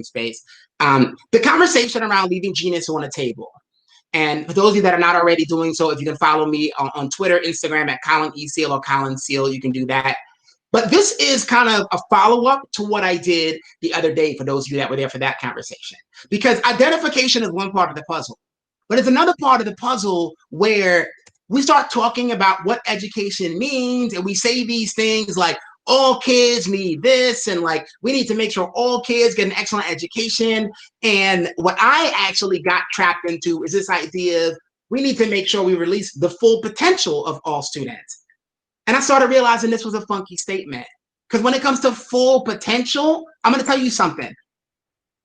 space. The conversation around leaving genius on a table. And for those of you that are not already doing so, if you can follow me on Twitter, Instagram at Colin E. Seal or Colin Seal, you can do that. But this is kind of a follow-up to what I did the other day for those of you that were there for that conversation. Because identification is one part of the puzzle. But it's another part of the puzzle where we start talking about what education means, and we say these things like, all kids need this, and like, we need to make sure all kids get an excellent education. And what I actually got trapped into is this idea of we need to make sure we release the full potential of all students. And I started realizing this was a funky statement. Because when it comes to full potential, I'm going to tell you something.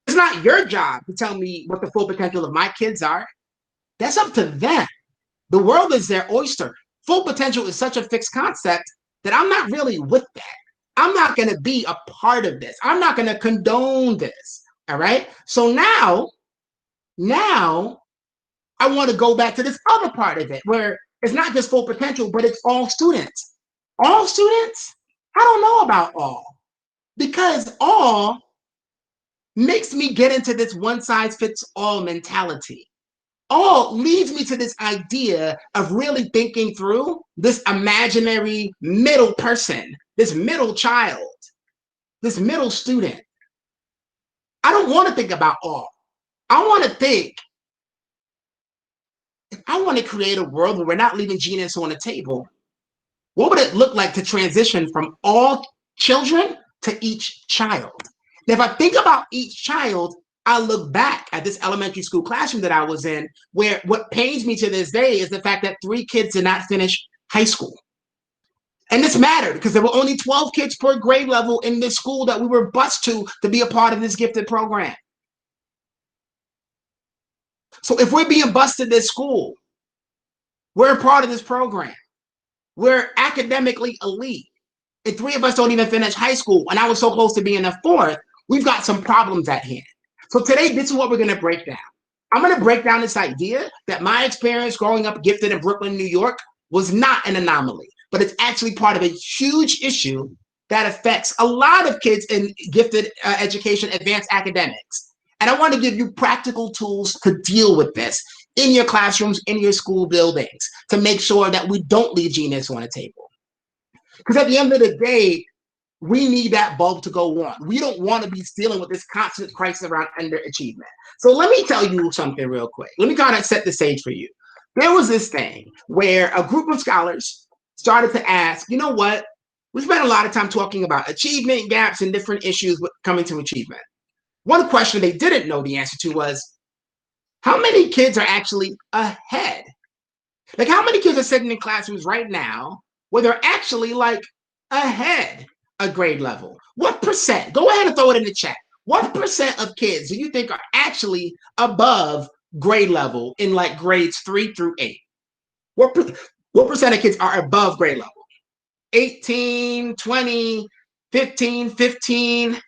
It's not your job to tell me what the full potential of my kids are. That's up to them. The world is their oyster. Full potential is such a fixed concept that I'm not really with that. I'm not going to be a part of this. I'm not going to condone this. All right. So now I want to go back to this other part of it where it's not just full potential, but it's all students. All students? I don't know about all, because all makes me get into this one size fits all mentality. All leads me to this idea of really thinking through this imaginary middle person, this middle child, this middle student. I don't want to think about all. I want to think, if I want to create a world where we're not leaving genius on the table, what would it look like to transition from all children to each child? Now, if I think about each child, I look back at this elementary school classroom that I was in, where what pains me to this day is the fact that 3 kids did not finish high school. And this mattered because there were only 12 kids per grade level in this school that we were bused to be a part of this gifted program. So if we're being bused to this school, we're a part of this program. We're academically elite. And 3 of us don't even finish high school. And I was so close to being a 4th, we've got some problems at hand. So today, this is what we're going to break down. I'm going to break down this idea that my experience growing up gifted in Brooklyn, New York, was not an anomaly, but it's actually part of a huge issue that affects a lot of kids in gifted education, advanced academics. And I want to give you practical tools to deal with this in your classrooms, in your school buildings, to make sure that we don't leave genius on the table. Because at the end of the day, we need that bulb to go on. We don't want to be dealing with this constant crisis around underachievement. So let me tell you something real quick. Let me kind of set the stage for you. There was this thing where a group of scholars started to ask, you know what? We spent a lot of time talking about achievement gaps and different issues with coming to achievement. One question they didn't know the answer to was, how many kids are actually ahead? Like, how many kids are sitting in classrooms right now where they're actually like ahead a grade level? What percent? Go ahead and throw it in the chat. What percent of kids do you think are actually above grade level in like grades 3 through 8? What percent of kids are above grade level? 18, 20, 15.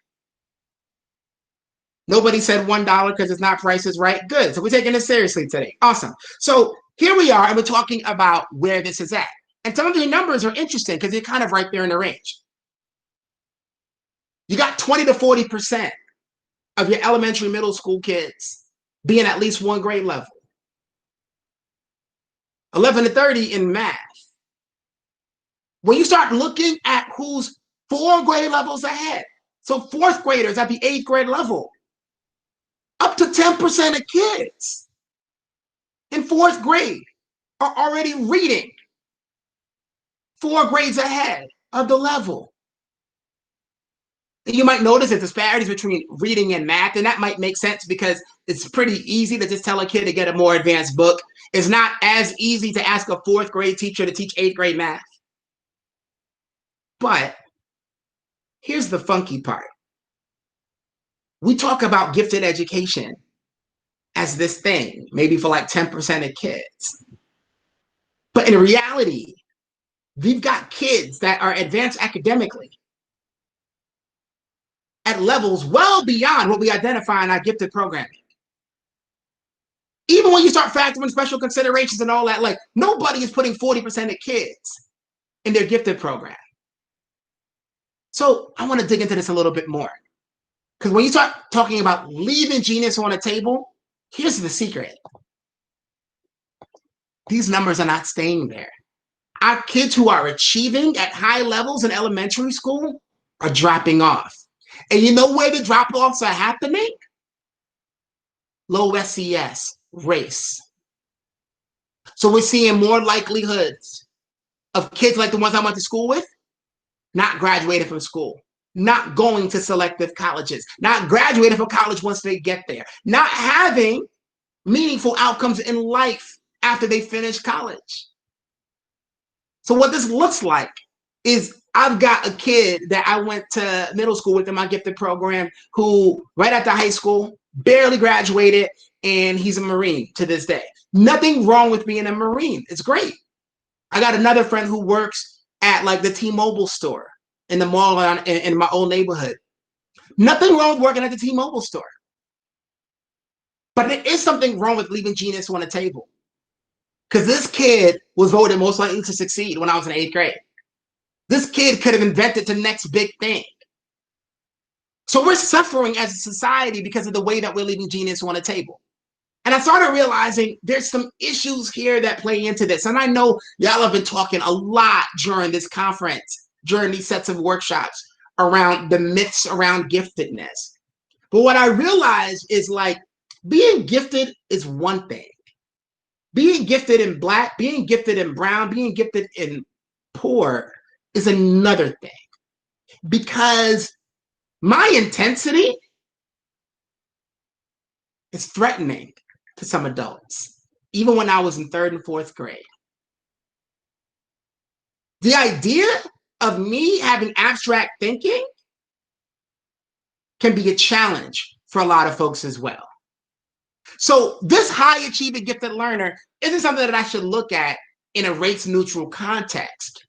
Nobody said $1 because it's not Price is Right. Good. So we're taking this seriously today. Awesome. So here we are, and we're talking about where this is at. And some of the numbers are interesting because they're kind of right there in the range. You got 20 to 40% of your elementary, middle school kids being at least 1 grade level. 11 to 30 in math. When you start looking at who's 4 grade levels ahead, so 4th graders at the 8th grade level, up to 10% of kids in 4th grade are already reading 4 grades ahead of the level. You might notice the disparities between reading and math, and that might make sense because it's pretty easy to just tell a kid to get a more advanced book. It's not as easy to ask a 4th grade teacher to teach 8th grade math. But here's the funky part. We talk about gifted education as this thing, maybe for like 10% of kids. But in reality, we've got kids that are advanced academically at levels well beyond what we identify in our gifted programming. Even when you start factoring special considerations and all that, like nobody is putting 40% of kids in their gifted program. So I want to dig into this a little bit more, Because when you start talking about leaving genius on the table, here's the secret. These numbers are not staying there. Our kids who are achieving at high levels in elementary school are dropping off. And you know where the drop-offs are happening? Low SES, race. So we're seeing more likelihoods of kids like the ones I went to school with, not graduating from school, not going to selective colleges, not graduating from college once they get there, not having meaningful outcomes in life after they finish college. So what this looks like is I've got a kid that I went to middle school with in my gifted program who right after high school barely graduated, and he's a Marine to this day. Nothing wrong with being a Marine. It's great. I got another friend who works at like the T-Mobile store in the mall in my old neighborhood. Nothing wrong with working at the T-Mobile store. But there is something wrong with leaving genius on the table. Because this kid was voted most likely to succeed when I was in 8th grade. This kid could have invented the next big thing. So we're suffering as a society because of the way that we're leaving genius on the table. And I started realizing there's some issues here that play into this. And I know y'all have been talking a lot during this conference, during these sets of workshops around the myths around giftedness. But what I realized is like being gifted is one thing. Being gifted in Black, being gifted in brown, being gifted in poor is another thing. Because my intensity is threatening to some adults, even when I was in 3rd and 4th grade. The idea of me having abstract thinking can be a challenge for a lot of folks as well. So this high achieving gifted learner isn't something that I should look at in a race neutral context.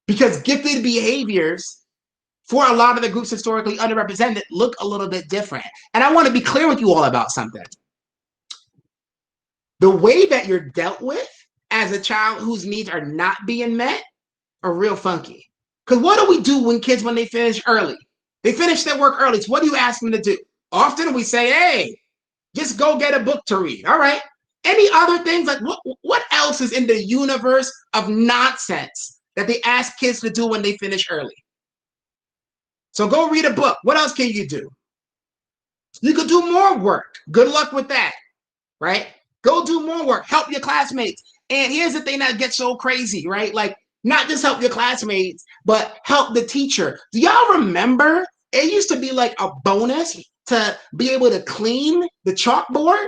Because gifted behaviors for a lot of the groups historically underrepresented look a little bit different. And I want to be clear with you all about something. The way that you're dealt with as a child whose needs are not being met are real funky. Because what do we do when kids, when they finish early? They finish their work early. So what do you ask them to do? Often we say, hey, just go get a book to read. All right. Any other things? Like what else is in the universe of nonsense that they ask kids to do when they finish early? So go read a book. What else can you do? You could do more work. Good luck with that, right? Go do more work. Help your classmates. And here's the thing that gets so crazy, right? Like, not just help your classmates, but help the teacher. Do y'all remember it used to be like a bonus to be able to clean the chalkboard?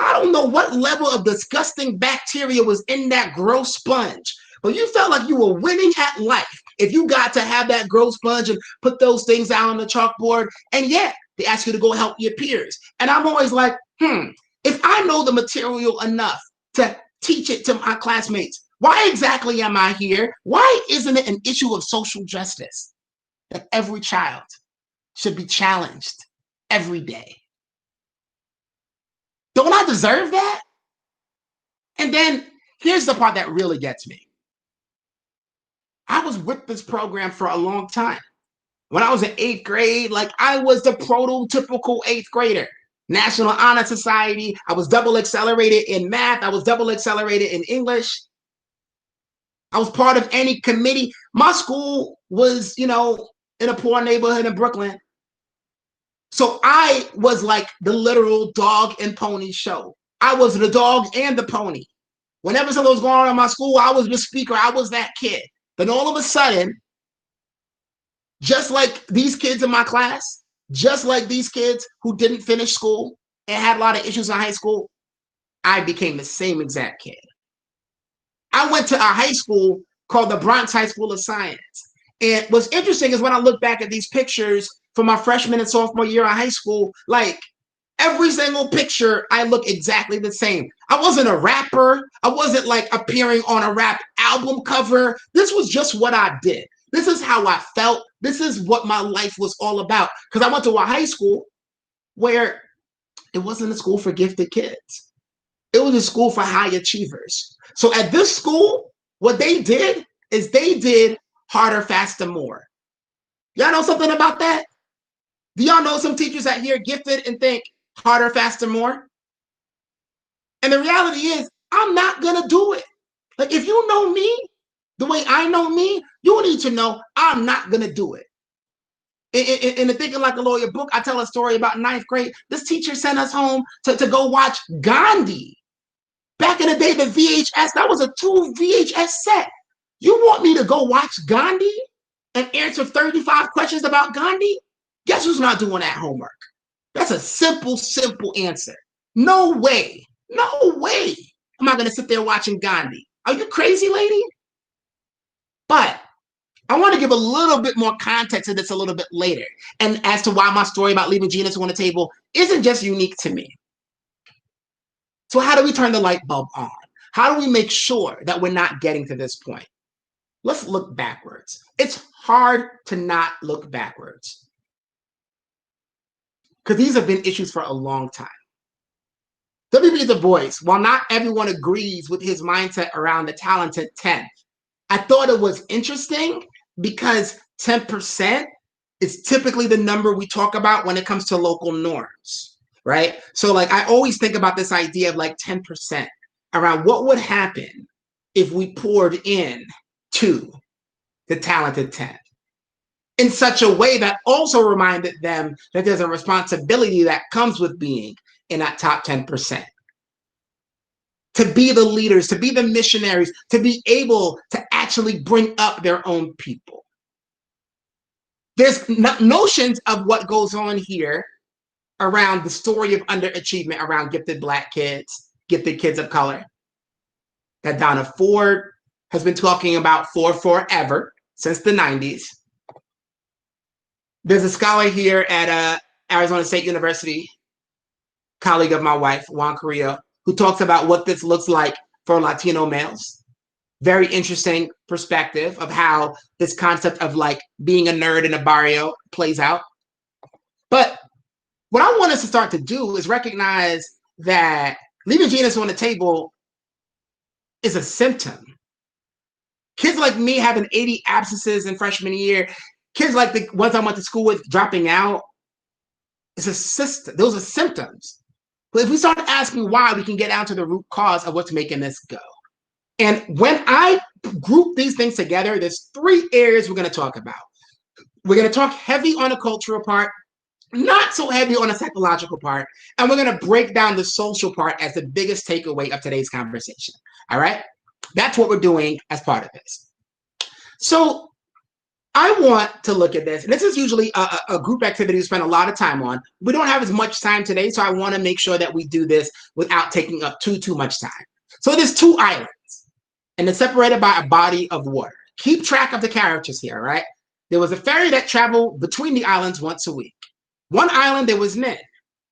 I don't know what level of disgusting bacteria was in that gross sponge, but you felt like you were winning at life if you got to have that gross sponge and put those things out on the chalkboard. And yet they ask you to go help your peers. And I'm always like, if I know the material enough to teach it to my classmates, why exactly am I here? Why isn't it an issue of social justice that every child should be challenged every day? Don't I deserve that? And then here's the part that really gets me. I was with this program for a long time. When I was in 8th grade, like I was the prototypical 8th grader. National Honor Society. I was double accelerated in math. I was double accelerated in English. I was part of any committee. My school was, in a poor neighborhood in Brooklyn. So I was like the literal dog and pony show. I was the dog and the pony. Whenever something was going on in my school, I was the speaker. I was that kid. Then all of a sudden, just like these kids in my class, just like these kids who didn't finish school and had a lot of issues in high school, I became the same exact kid. I went to a high school called the Bronx High School of Science. And what's interesting is when I look back at these pictures from my freshman and sophomore year in high school, like every single picture, I look exactly the same. I wasn't a rapper. I wasn't like appearing on a rap album cover. This was just what I did. This is how I felt. This is what my life was all about. Because I went to a high school where it wasn't a school for gifted kids. It was a school for high achievers. So at this school, what they did is they did harder, faster, more. Y'all know something about that? Do y'all know some teachers that hear gifted and think harder, faster, more? And the reality is, I'm not gonna do it. Like, if you know me the way I know me, you need to know I'm not gonna do it. In the Thinking Like a Lawyer book, I tell a story about ninth grade. This teacher sent us home to go watch Gandhi. Back in the day, the VHS, that was a 2 VHS set. You want me to go watch Gandhi and answer 35 questions about Gandhi? Guess who's not doing that homework? That's a simple, simple answer. No way. No way am I going to sit there watching Gandhi. Are you crazy, lady? But I want to give a little bit more context to this a little bit later, and as to why my story about leaving Genius on the table isn't just unique to me. So how do we turn the light bulb on? How do we make sure that we're not getting to this point? Let's look backwards. It's hard to not look backwards, because these have been issues for a long time. W.B. Du Bois, while not everyone agrees with his mindset around the talented 10, I thought it was interesting because 10% is typically the number we talk about when it comes to local norms, right? So like, I always think about this idea of like 10% around what would happen if we poured in to the talented 10 in such a way that also reminded them that there's a responsibility that comes with being in that top 10%. To be the leaders, to be the missionaries, to be able to actually bring up their own people. There's notions of what goes on here around the story of underachievement around gifted Black kids, gifted kids of color, that Donna Ford has been talking about for forever, since the 90s. There's a scholar here at Arizona State University, colleague of my wife, Juan Carrillo, who talks about what this looks like for Latino males. Very interesting perspective of how this concept of like being a nerd in a barrio plays out. But what I want us to start to do is recognize that leaving Genius on the table is a symptom. Kids like me having 80 absences in freshman year, kids like the ones I went to school with dropping out, it's a system. Those are symptoms. But if we start asking why, we can get down to the root cause of what's making this go. And when I group these things together, there's 3 areas we're going to talk about. We're going to talk heavy on the cultural part, not so heavy on the psychological part, and we're going to break down the social part as the biggest takeaway of today's conversation. All right? That's what we're doing as part of this. So I want to look at this, and this is usually a group activity we spend a lot of time on. We don't have as much time today, so I want to make sure that we do this without taking up too much time. So there's 2 islands, and they're separated by a body of water. Keep track of the characters here, right? There was a ferry that traveled between the islands once a week. One island, there was Nin.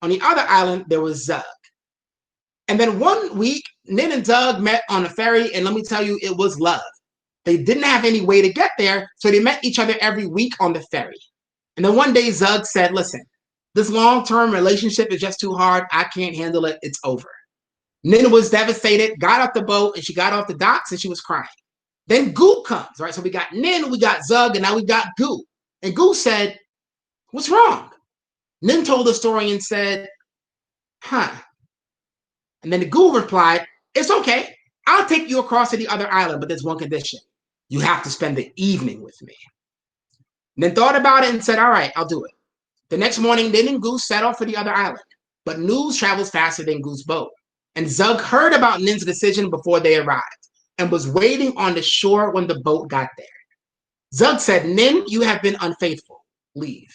On the other island, there was Zug. And then one week, Nin and Zug met on a ferry, and let me tell you, it was love. They didn't have any way to get there, so they met each other every week on the ferry. And then one day, Zug said, listen, this long-term relationship is just too hard. I can't handle it. It's over. Nin was devastated, got off the boat, and she got off the docks, and she was crying. Then Goo comes, right? So we got Nin, we got Zug, and now we got Goo. And Goo said, what's wrong? Nin told the story and said, huh. And then the Goo replied, it's okay. I'll take you across to the other island, but there's one condition. You have to spend the evening with me. And then thought about it and said, all right, I'll do it. The next morning, Nin and Goo set off for the other island, but news travels faster than Goo's boat. And Zug heard about Nin's decision before they arrived and was waiting on the shore when the boat got there. Zug said, Nin, you have been unfaithful. Leave.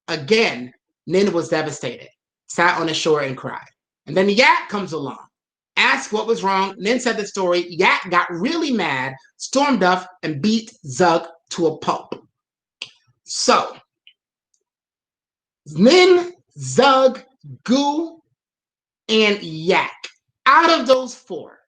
Again, Nin was devastated, sat on the shore and cried. And then Yak comes along, asked what was wrong. Nin said the story. Yak got really mad, stormed off, and beat Zug to a pulp. So, Nin, Zug, Goo, and Yak. Out of those 4,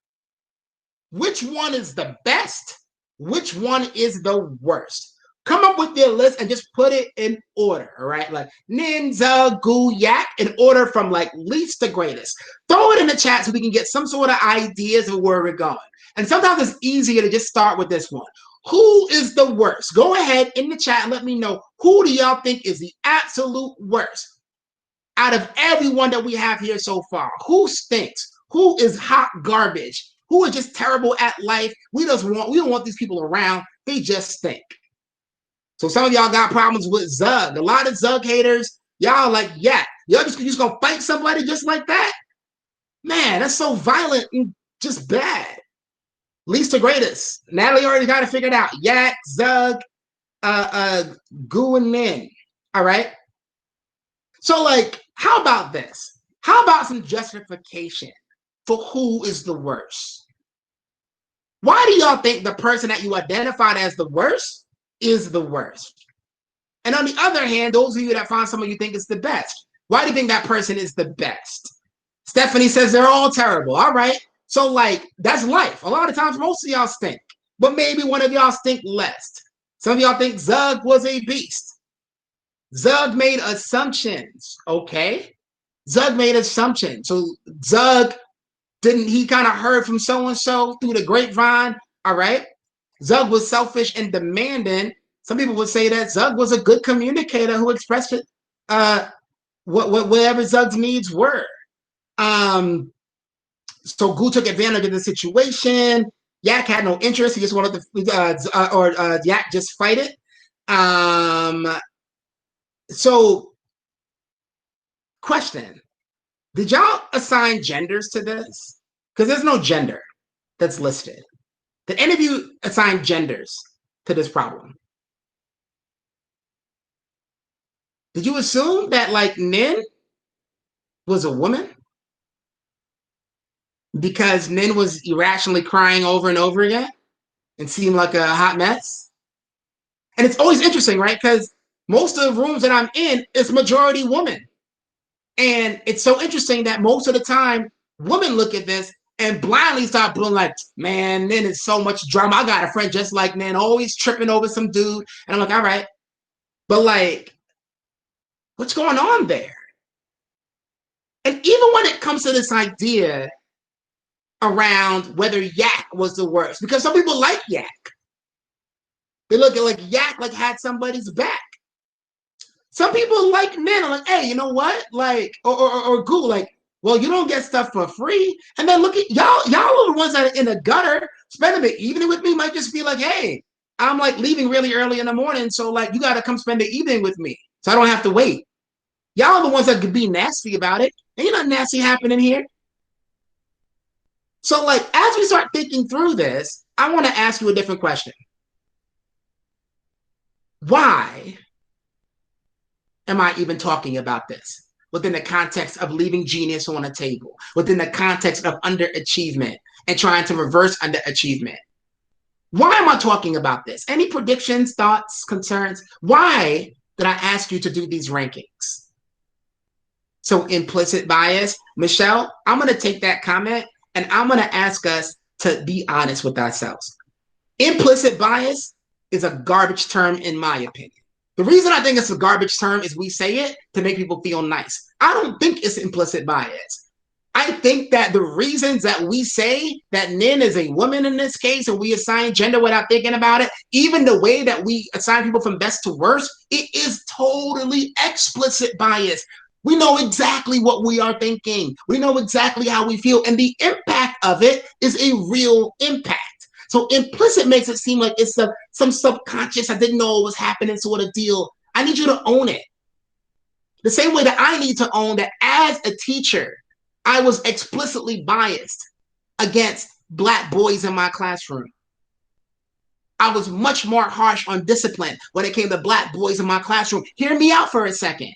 which one is the best? Which one is the worst? Come up with your list and just put it in order, all right? Like Nin, Zug, Goo, Yak, in order from like least to greatest. Throw it in the chat so we can get some sort of ideas of where we're going. And sometimes it's easier to just start with this one. Who is the worst? Go ahead in the chat and let me know, who do y'all think is the absolute worst out of everyone that we have here so far? Who stinks? Who is hot garbage? Who is just terrible at life? We don't want these people around. They just stink. So some of y'all got problems with Zug. A lot of Zug haters, y'all like, yeah, y'all just gonna fight somebody just like that? Man, that's so violent and just bad. Least to greatest. Natalie already got it figured out. Yak, Zug, Goo, and Nin. All right. So, like, how about this? How about some justification for who is the worst? Why do y'all think the person that you identified as the worst is the worst? And on the other hand, those of you that find someone you think is the best, why do you think that person is the best? Stephanie says they're all terrible. All right. So, like, that's life. A lot of times, most of y'all stink, but maybe one of y'all stink less. Some of y'all think Zug was a beast. Zug made assumptions. Okay. Zug made assumptions. So, Zug he kind of heard from so-and-so through the grapevine. All right. Zug was selfish and demanding. Some people would say that Zug was a good communicator who expressed it, whatever Zug's needs were. So Goo took advantage of the situation. Yak had no interest. He just wanted to, Yak just fight it. So, question. Did y'all assign genders to this? Because there's no gender that's listed. Did any of you assign genders to this problem? Did you assume that, like, Nin was a woman? Because Nin was irrationally crying over and over again and seemed like a hot mess? And it's always interesting, right? Because most of the rooms that I'm in is majority woman. And it's so interesting that most of the time, women look at this and blindly start being like, man, Nin is so much drama. I got a friend just like Nin, always tripping over some dude. And I'm like, all right. But, like, what's going on there? And even when it comes to this idea around whether Yak was the worst, because some people like Yak. They look at, like, Yak like had somebody's back. Some people like men are like, hey, you know what? Like, or Goo, like, well, you don't get stuff for free. And then look at y'all are the ones that are in the gutter. Spending the evening with me might just be like, hey, I'm like leaving really early in the morning. So, like, you got to come spend the evening with me. So I don't have to wait. Y'all are the ones that could be nasty about it. Ain't nothing nasty happening here. So, like, as we start thinking through this, I want to ask you a different question. Why am I even talking about this within the context of leaving genius on a table, within the context of underachievement and trying to reverse underachievement? Why am I talking about this? Any predictions, thoughts, concerns? Why did I ask you to do these rankings? So, implicit bias. Michelle, I'm going to take that comment and I'm going to ask us to be honest with ourselves. Implicit bias is a garbage term, in my opinion. The reason I think it's a garbage term is we say it to make people feel nice. I don't think it's implicit bias. I think that the reasons that we say that Nin is a woman in this case and we assign gender without thinking about it, even the way that we assign people from best to worst, it is totally explicit bias. We know exactly what we are thinking. We know exactly how we feel. And the impact of it is a real impact. So implicit makes it seem like it's some subconscious, I didn't know it was happening sort of deal. I need you to own it. The same way that I need to own that as a teacher, I was explicitly biased against Black boys in my classroom. I was much more harsh on discipline when it came to Black boys in my classroom. Hear me out for a second.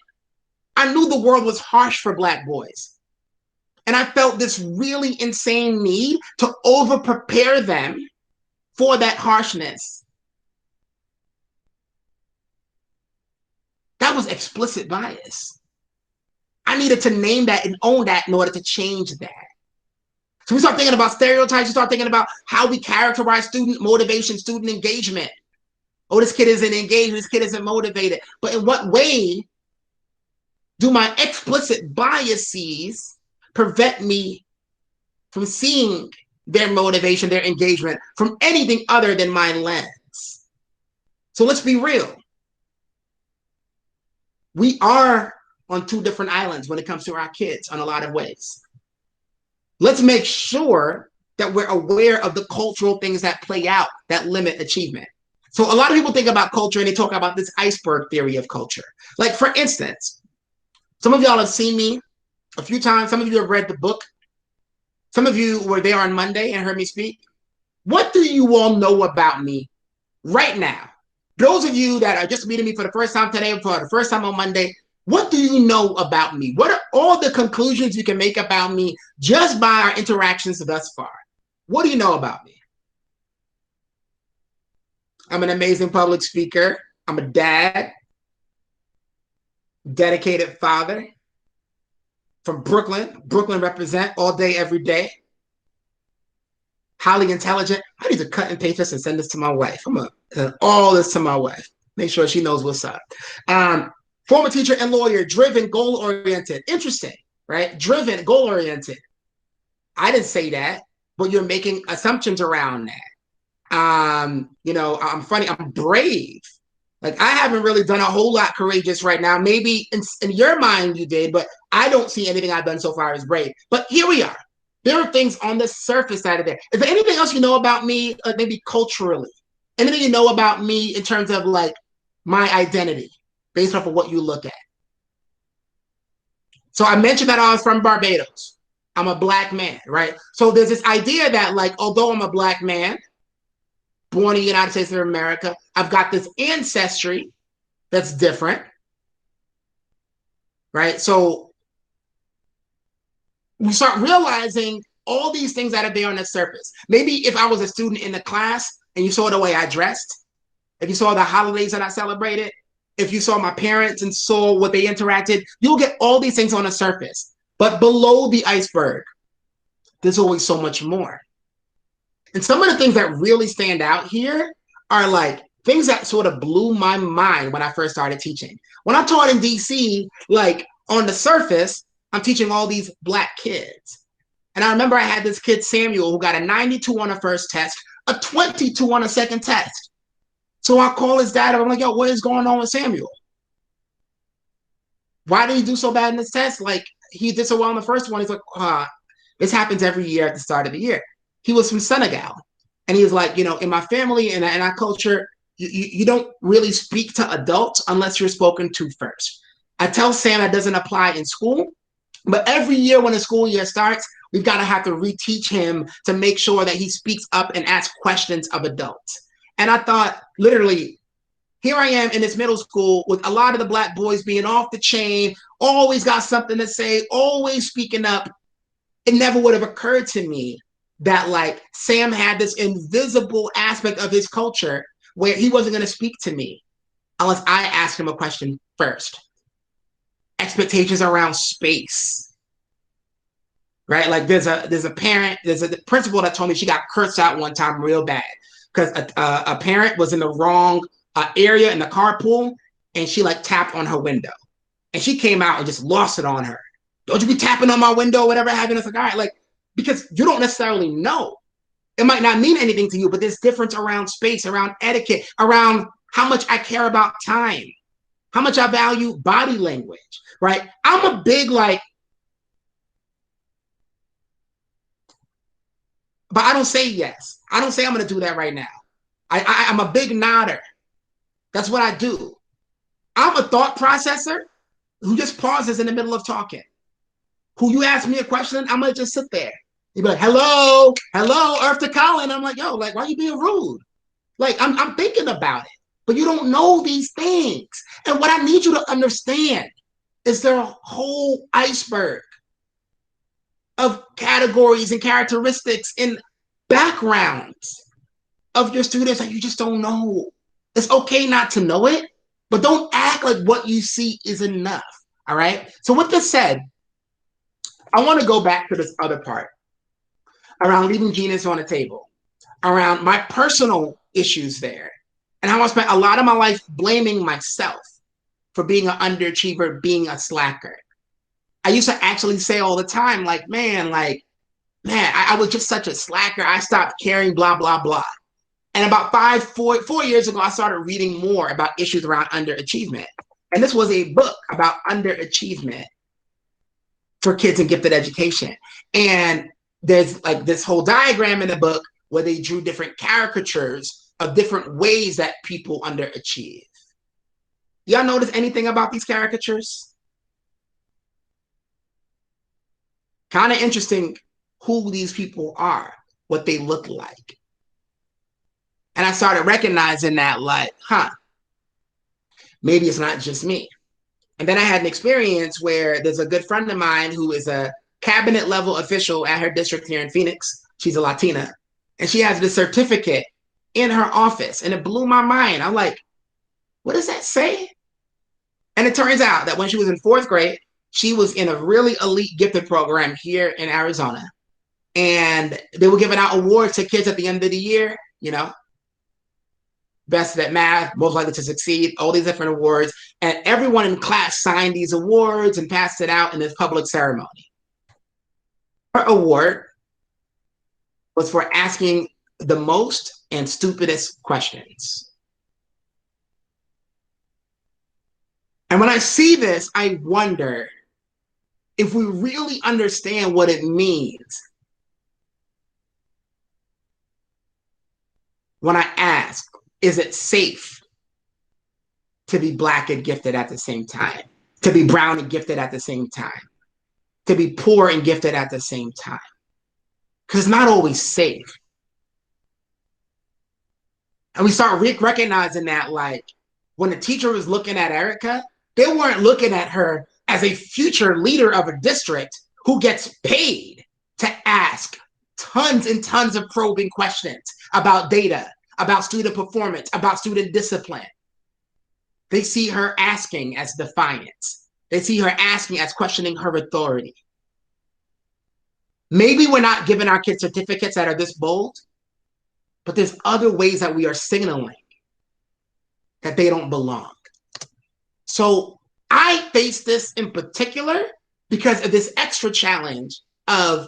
I knew the world was harsh for Black boys. And I felt this really insane need to over-prepare them for that harshness. That was explicit bias. I needed to name that and own that in order to change that. So we start thinking about stereotypes, we start thinking about how we characterize student motivation, student engagement. Oh, this kid isn't engaged, this kid isn't motivated. But in what way do my explicit biases prevent me from seeing their motivation, their engagement from anything other than my lens? So let's be real. We are on two different islands when it comes to our kids in a lot of ways. Let's make sure that we're aware of the cultural things that play out that limit achievement. So a lot of people think about culture and they talk about this iceberg theory of culture. Like, for instance, some of y'all have seen me a few times. Some of you have read the book. Some of you were there on Monday and heard me speak. What do you all know about me right now? Those of you that are just meeting me for the first time today, for the first time on Monday, what do you know about me? What are all the conclusions you can make about me just by our interactions thus far? What do you know about me? I'm an amazing public speaker. I'm a dad, dedicated father from Brooklyn. Brooklyn represent all day, every day. Highly intelligent. I need to cut and paste this and send this to my wife. I'm going to send all this to my wife. Make sure she knows what's up. Former teacher and lawyer, driven, goal-oriented. Interesting, right? Driven, goal-oriented. I didn't say that, but you're making assumptions around that. You know, I'm funny. I'm brave. Like, I haven't really done a whole lot courageous right now. Maybe in your mind you did, but I don't see anything I've done so far as brave. But here we are. There are things on the surface side of there. Is there anything else you know about me, maybe culturally? Anything you know about me in terms of like my identity based off of what you look at? So I mentioned that I was from Barbados. I'm a black man, right? So there's this idea that, like, although I'm a black man, born in the United States of America, I've got this ancestry that's different, right? So we start realizing all these things that are there on the surface. Maybe if I was a student in the class and you saw the way I dressed, if you saw the holidays that I celebrated, if you saw my parents and saw what they interacted, you'll get all these things on the surface. But below the iceberg, there's always so much more. And some of the things that really stand out here are like things that sort of blew my mind when I first started teaching. When I taught in DC, like on the surface, I'm teaching all these black kids. And I remember I had this kid, Samuel, who got a 92 on a first test, a 22 on a second test. So I call his dad and I'm like, yo, what is going on with Samuel? Why did he do so bad in this test? Like, he did so well in the first one. He's like, this happens every year at the start of the year. He was from Senegal. And he was like, you know, in my family and in our culture, you don't really speak to adults unless you're spoken to first. I tell Sam that doesn't apply in school, but every year when the school year starts, we've got to have to reteach him to make sure that he speaks up and asks questions of adults. And I thought, literally, here I am in this middle school with a lot of the black boys being off the chain, always got something to say, always speaking up. It never would have occurred to me that, like, Sam had this invisible aspect of his culture where he wasn't going to speak to me unless I asked him a question first. Expectations around space, right? Like, there's a parent, there's a principal that told me she got cursed out one time real bad because a parent was in the wrong area in the carpool, and she like tapped on her window, and she came out and just lost it on her. Don't you be tapping on my window, whatever having. It's like, all right, like, because you don't necessarily know. It might not mean anything to you, but there's difference around space, around etiquette, around how much I care about time, how much I value body language, right? I'm a big like, but I don't say yes. I don't say I'm going to do that right now. I'm a big nodder. That's what I do. I'm a thought processor who just pauses in the middle of talking. Who you ask me a question, I'm going to just sit there. You'd be like, hello, Earth to Colin. I'm like, yo, like, why are you being rude? Like, I'm thinking about it, but you don't know these things. And what I need you to understand is there a whole iceberg of categories and characteristics and backgrounds of your students that you just don't know. It's okay not to know it, but don't act like what you see is enough. All right. So with this said, I want to go back to this other part around leaving genius on the table, around my personal issues there, and how I spent a lot of my life blaming myself for being an underachiever, being a slacker. I used to actually say all the time, like, man, I was just such a slacker. I stopped caring, blah, blah, blah. And about 4 years ago, I started reading more about issues around underachievement. And this was a book about underachievement for kids in gifted education. And there's like this whole diagram in the book where they drew different caricatures of different ways that people underachieve. Y'all notice anything about these caricatures? Kind of interesting who these people are, what they look like. And I started recognizing that, like, maybe it's not just me. And then I had an experience where there's a good friend of mine who is a cabinet level official at her district here in Phoenix. She's a Latina. And she has this certificate in her office. And it blew my mind. I'm like, what does that say? And it turns out that when she was in 4th grade, she was in a really elite gifted program here in Arizona. And they were giving out awards to kids at the end of the year, you know, best at math, most likely to succeed, all these different awards. And everyone in class signed these awards and passed it out in this public ceremony. Her award was for asking the most and stupidest questions. And when I see this, I wonder if we really understand what it means when I ask, is it safe to be Black and gifted at the same time? To be brown and gifted at the same time? To be poor and gifted at the same time? Because it's not always safe. And we start recognizing that, like, when the teacher was looking at Erica, they weren't looking at her as a future leader of a district who gets paid to ask tons and tons of probing questions about data, about student performance, about student discipline. They see her asking as defiance. They see her asking as questioning her authority. Maybe we're not giving our kids certificates that are this bold, but there's other ways that we are signaling that they don't belong. So I face this in particular because of this extra challenge of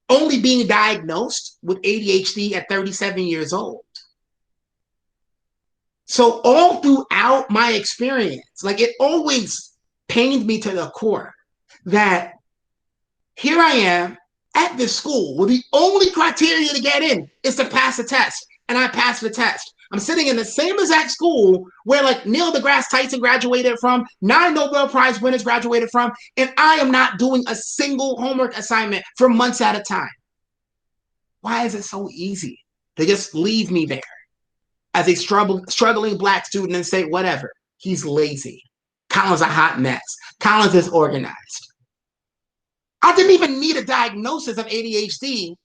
only being diagnosed with ADHD at 37 years old. So all throughout my experience, like, it always pained me to the core that here I am at this school where the only criteria to get in is to pass the test, and I passed the test. I'm sitting in the same exact school where, like, Neil deGrasse Tyson graduated from, 9 Nobel Prize winners graduated from, and I am not doing a single homework assignment for months at a time. Why is it so easy to just leave me there as a struggling Black student and say, whatever, he's lazy. Colin's a hot mess. Colin's disorganized. I didn't even need a diagnosis of ADHD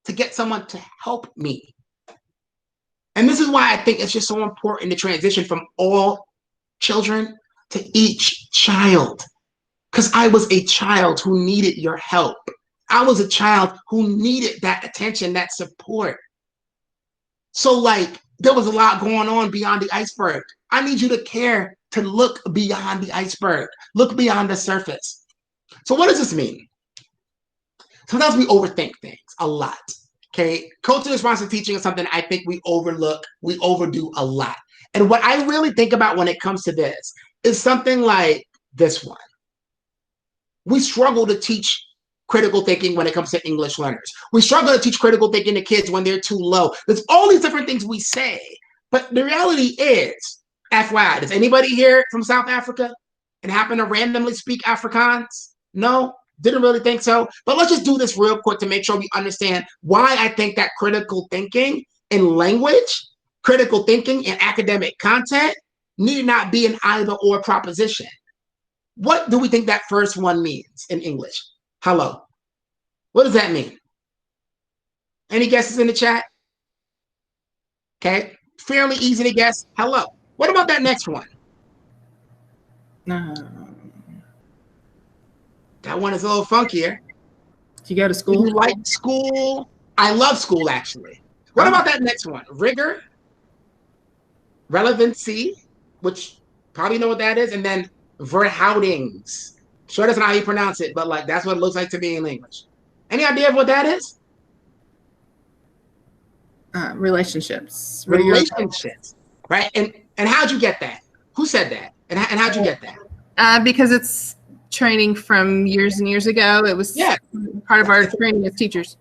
to get someone to help me. And this is why I think it's just so important to transition from all children to each child. Because I was a child who needed your help. I was a child who needed that attention, that support. So, like, there was a lot going on beyond the iceberg. I need you to care to look beyond the iceberg, look beyond the surface. So what does this mean? Sometimes we overthink things a lot. Okay, cultural responsive teaching is something I think we overlook, we overdo a lot. And what I really think about when it comes to this is something like this one. We struggle to teach critical thinking when it comes to English learners. We struggle to teach critical thinking to kids when they're too low. There's all these different things we say, but the reality is, FYI, does anybody here from South Africa and happen to randomly speak Afrikaans? No? Didn't really think so. But let's just do this real quick to make sure we understand why I think that critical thinking in language, critical thinking in academic content need not be an either or proposition. What do we think that first one means in English? Hello. What does that mean? Any guesses in the chat? Okay. Fairly easy to guess. Hello. What about that next one? That one is a little funkier. You go to school? Do you like school? I love school, actually. What about that next one? Rigor, relevancy, which probably know what that is, and then verhoudings. Sure, that's not how you pronounce it, but, like, that's what it looks like to me in English. Any idea of what that is? Relationships. Relationships, right? And how'd you get that? Who said that? And how'd you get that? Because it's training from years and years ago. It was part of our training as teachers.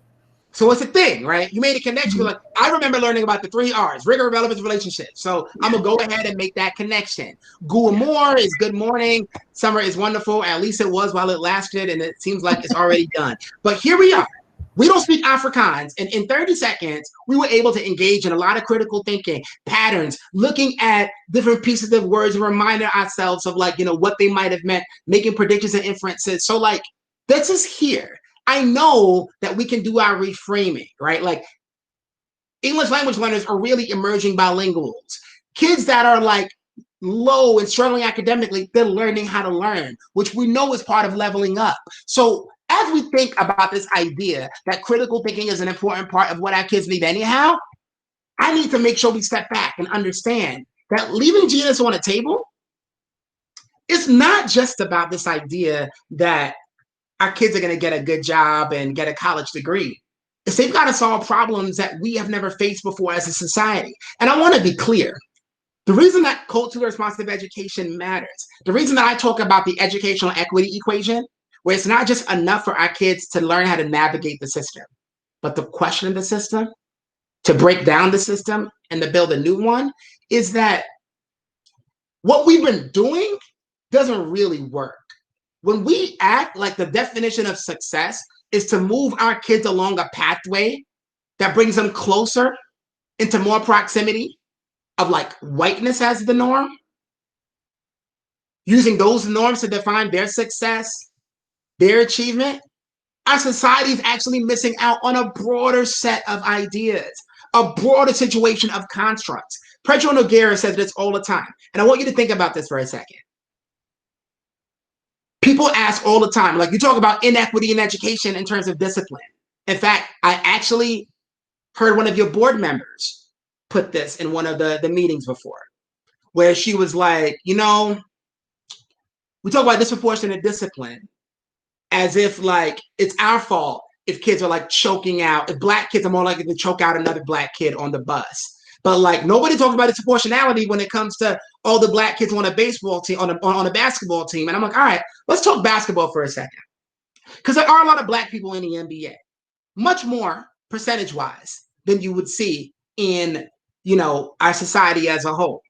So it's a thing, right? You made a connection. Like, I remember learning about the 3 R's: rigor, relevance, relationship. So I'm gonna go ahead and make that connection. More is good morning. Summer is wonderful. At least it was while it lasted, and it seems like it's already done. But here we are. We don't speak Afrikaans, and in 30 seconds, we were able to engage in a lot of critical thinking patterns, looking at different pieces of words and reminding ourselves of, like, what they might have meant, making predictions and inferences. So, like, this is here. I know that we can do our reframing, right? Like, English language learners are really emerging bilinguals. Kids that are like low and struggling academically, they're learning how to learn, which we know is part of leveling up. So as we think about this idea that critical thinking is an important part of what our kids need anyhow, I need to make sure we step back and understand that leaving genius on the table, it's not just about this idea that our kids are going to get a good job and get a college degree. It's they've got to solve problems that we have never faced before as a society. And I want to be clear. The reason that culturally responsive education matters, the reason that I talk about the educational equity equation, where it's not just enough for our kids to learn how to navigate the system, but to question the system, to break down the system, and to build a new one, is that what we've been doing doesn't really work. When we act like the definition of success is to move our kids along a pathway that brings them closer into more proximity of, like, whiteness as the norm, using those norms to define their success, their achievement, our society is actually missing out on a broader set of ideas, a broader situation of constructs. Pedro Nogueira says this all the time, and I want you to think about this for a second. People ask all the time, like, you talk about inequity in education in terms of discipline. In fact, I actually heard one of your board members put this in one of the meetings before, where she was like, we talk about disproportionate discipline as if, like, it's our fault if kids are, like, choking out, if Black kids are more likely to choke out another Black kid on the bus. But, like, nobody talks about disproportionality when it comes to all the Black kids on a baseball team, on a basketball team. And I'm like, all right, let's talk basketball for a second. Because there are a lot of Black people in the NBA, much more percentage-wise than you would see in, our society as a whole.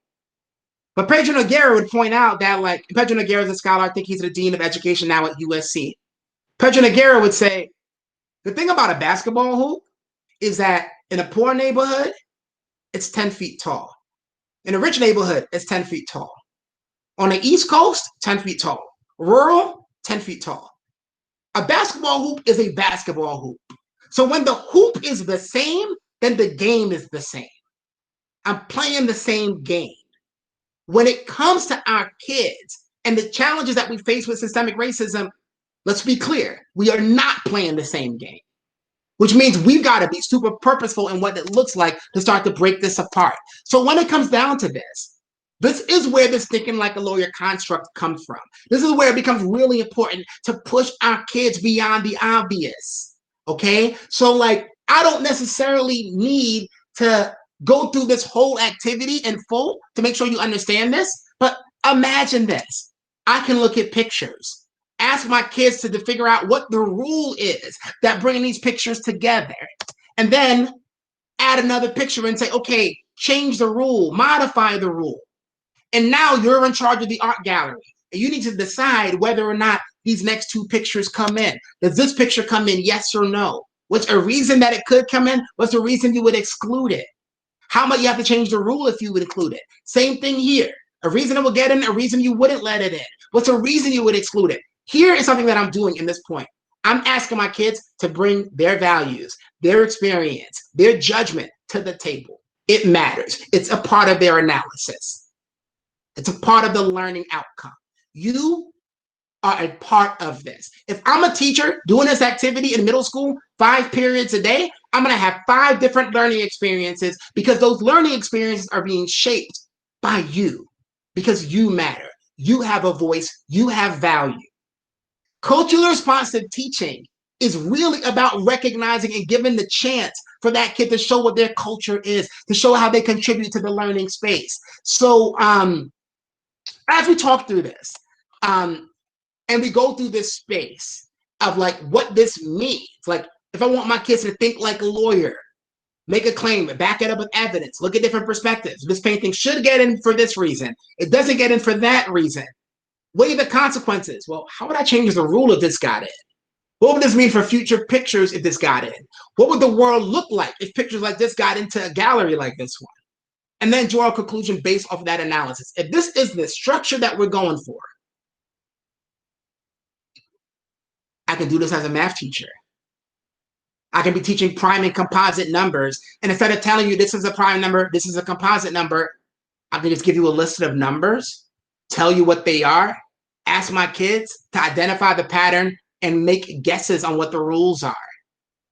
But Pedro Nogueira would point out that, like, Pedro Nogueira is a scholar. I think he's the dean of education now at USC. Pedro Nogueira would say, the thing about a basketball hoop is that in a poor neighborhood, it's 10 feet tall. In a rich neighborhood, it's 10 feet tall. On the East Coast, 10 feet tall. Rural, 10 feet tall. A basketball hoop is a basketball hoop. So when the hoop is the same, then the game is the same. I'm playing the same game. When it comes to our kids and the challenges that we face with systemic racism, let's be clear, we are not playing the same game, which means we've got to be super purposeful in what it looks like to start to break this apart. So when it comes down to this is where this thinking like a lawyer construct comes from. This is where it becomes really important to push our kids beyond the obvious, okay? So, like, I don't necessarily need to go through this whole activity in full to make sure you understand this, but imagine this. I can look at pictures, ask my kids to figure out what the rule is that bring these pictures together, and then add another picture and say, okay, change the rule, modify the rule. And now you're in charge of the art gallery, and you need to decide whether or not these next 2 pictures come in. Does this picture come in, yes or no? What's a reason that it could come in? What's the reason you would exclude it? How might you have to change the rule if you would include it? Same thing here. A reason it will get in, a reason you wouldn't let it in. What's a reason you would exclude it? Here is something that I'm doing in this point. I'm asking my kids to bring their values, their experience, their judgment to the table. It matters. It's a part of their analysis. It's a part of the learning outcome. You are a part of this. If I'm a teacher doing this activity in middle school, 5 periods a day, I'm going to have 5 different learning experiences because those learning experiences are being shaped by you because you matter. You have a voice. You have value. Culturally responsive teaching is really about recognizing and giving the chance for that kid to show what their culture is, to show how they contribute to the learning space. So as we talk through this, and we go through this space of like what this means, like if I want my kids to think like a lawyer, make a claim, back it up with evidence, look at different perspectives. This painting should get in for this reason. It doesn't get in for that reason. Weigh the consequences. Well, how would I change the rule if this got in? What would this mean for future pictures if this got in? What would the world look like if pictures like this got into a gallery like this one? And then draw a conclusion based off of that analysis. If this is the structure that we're going for, I can do this as a math teacher. I can be teaching prime and composite numbers. And instead of telling you this is a prime number, this is a composite number, I can just give you a list of numbers, tell you what they are, ask my kids to identify the pattern and make guesses on what the rules are.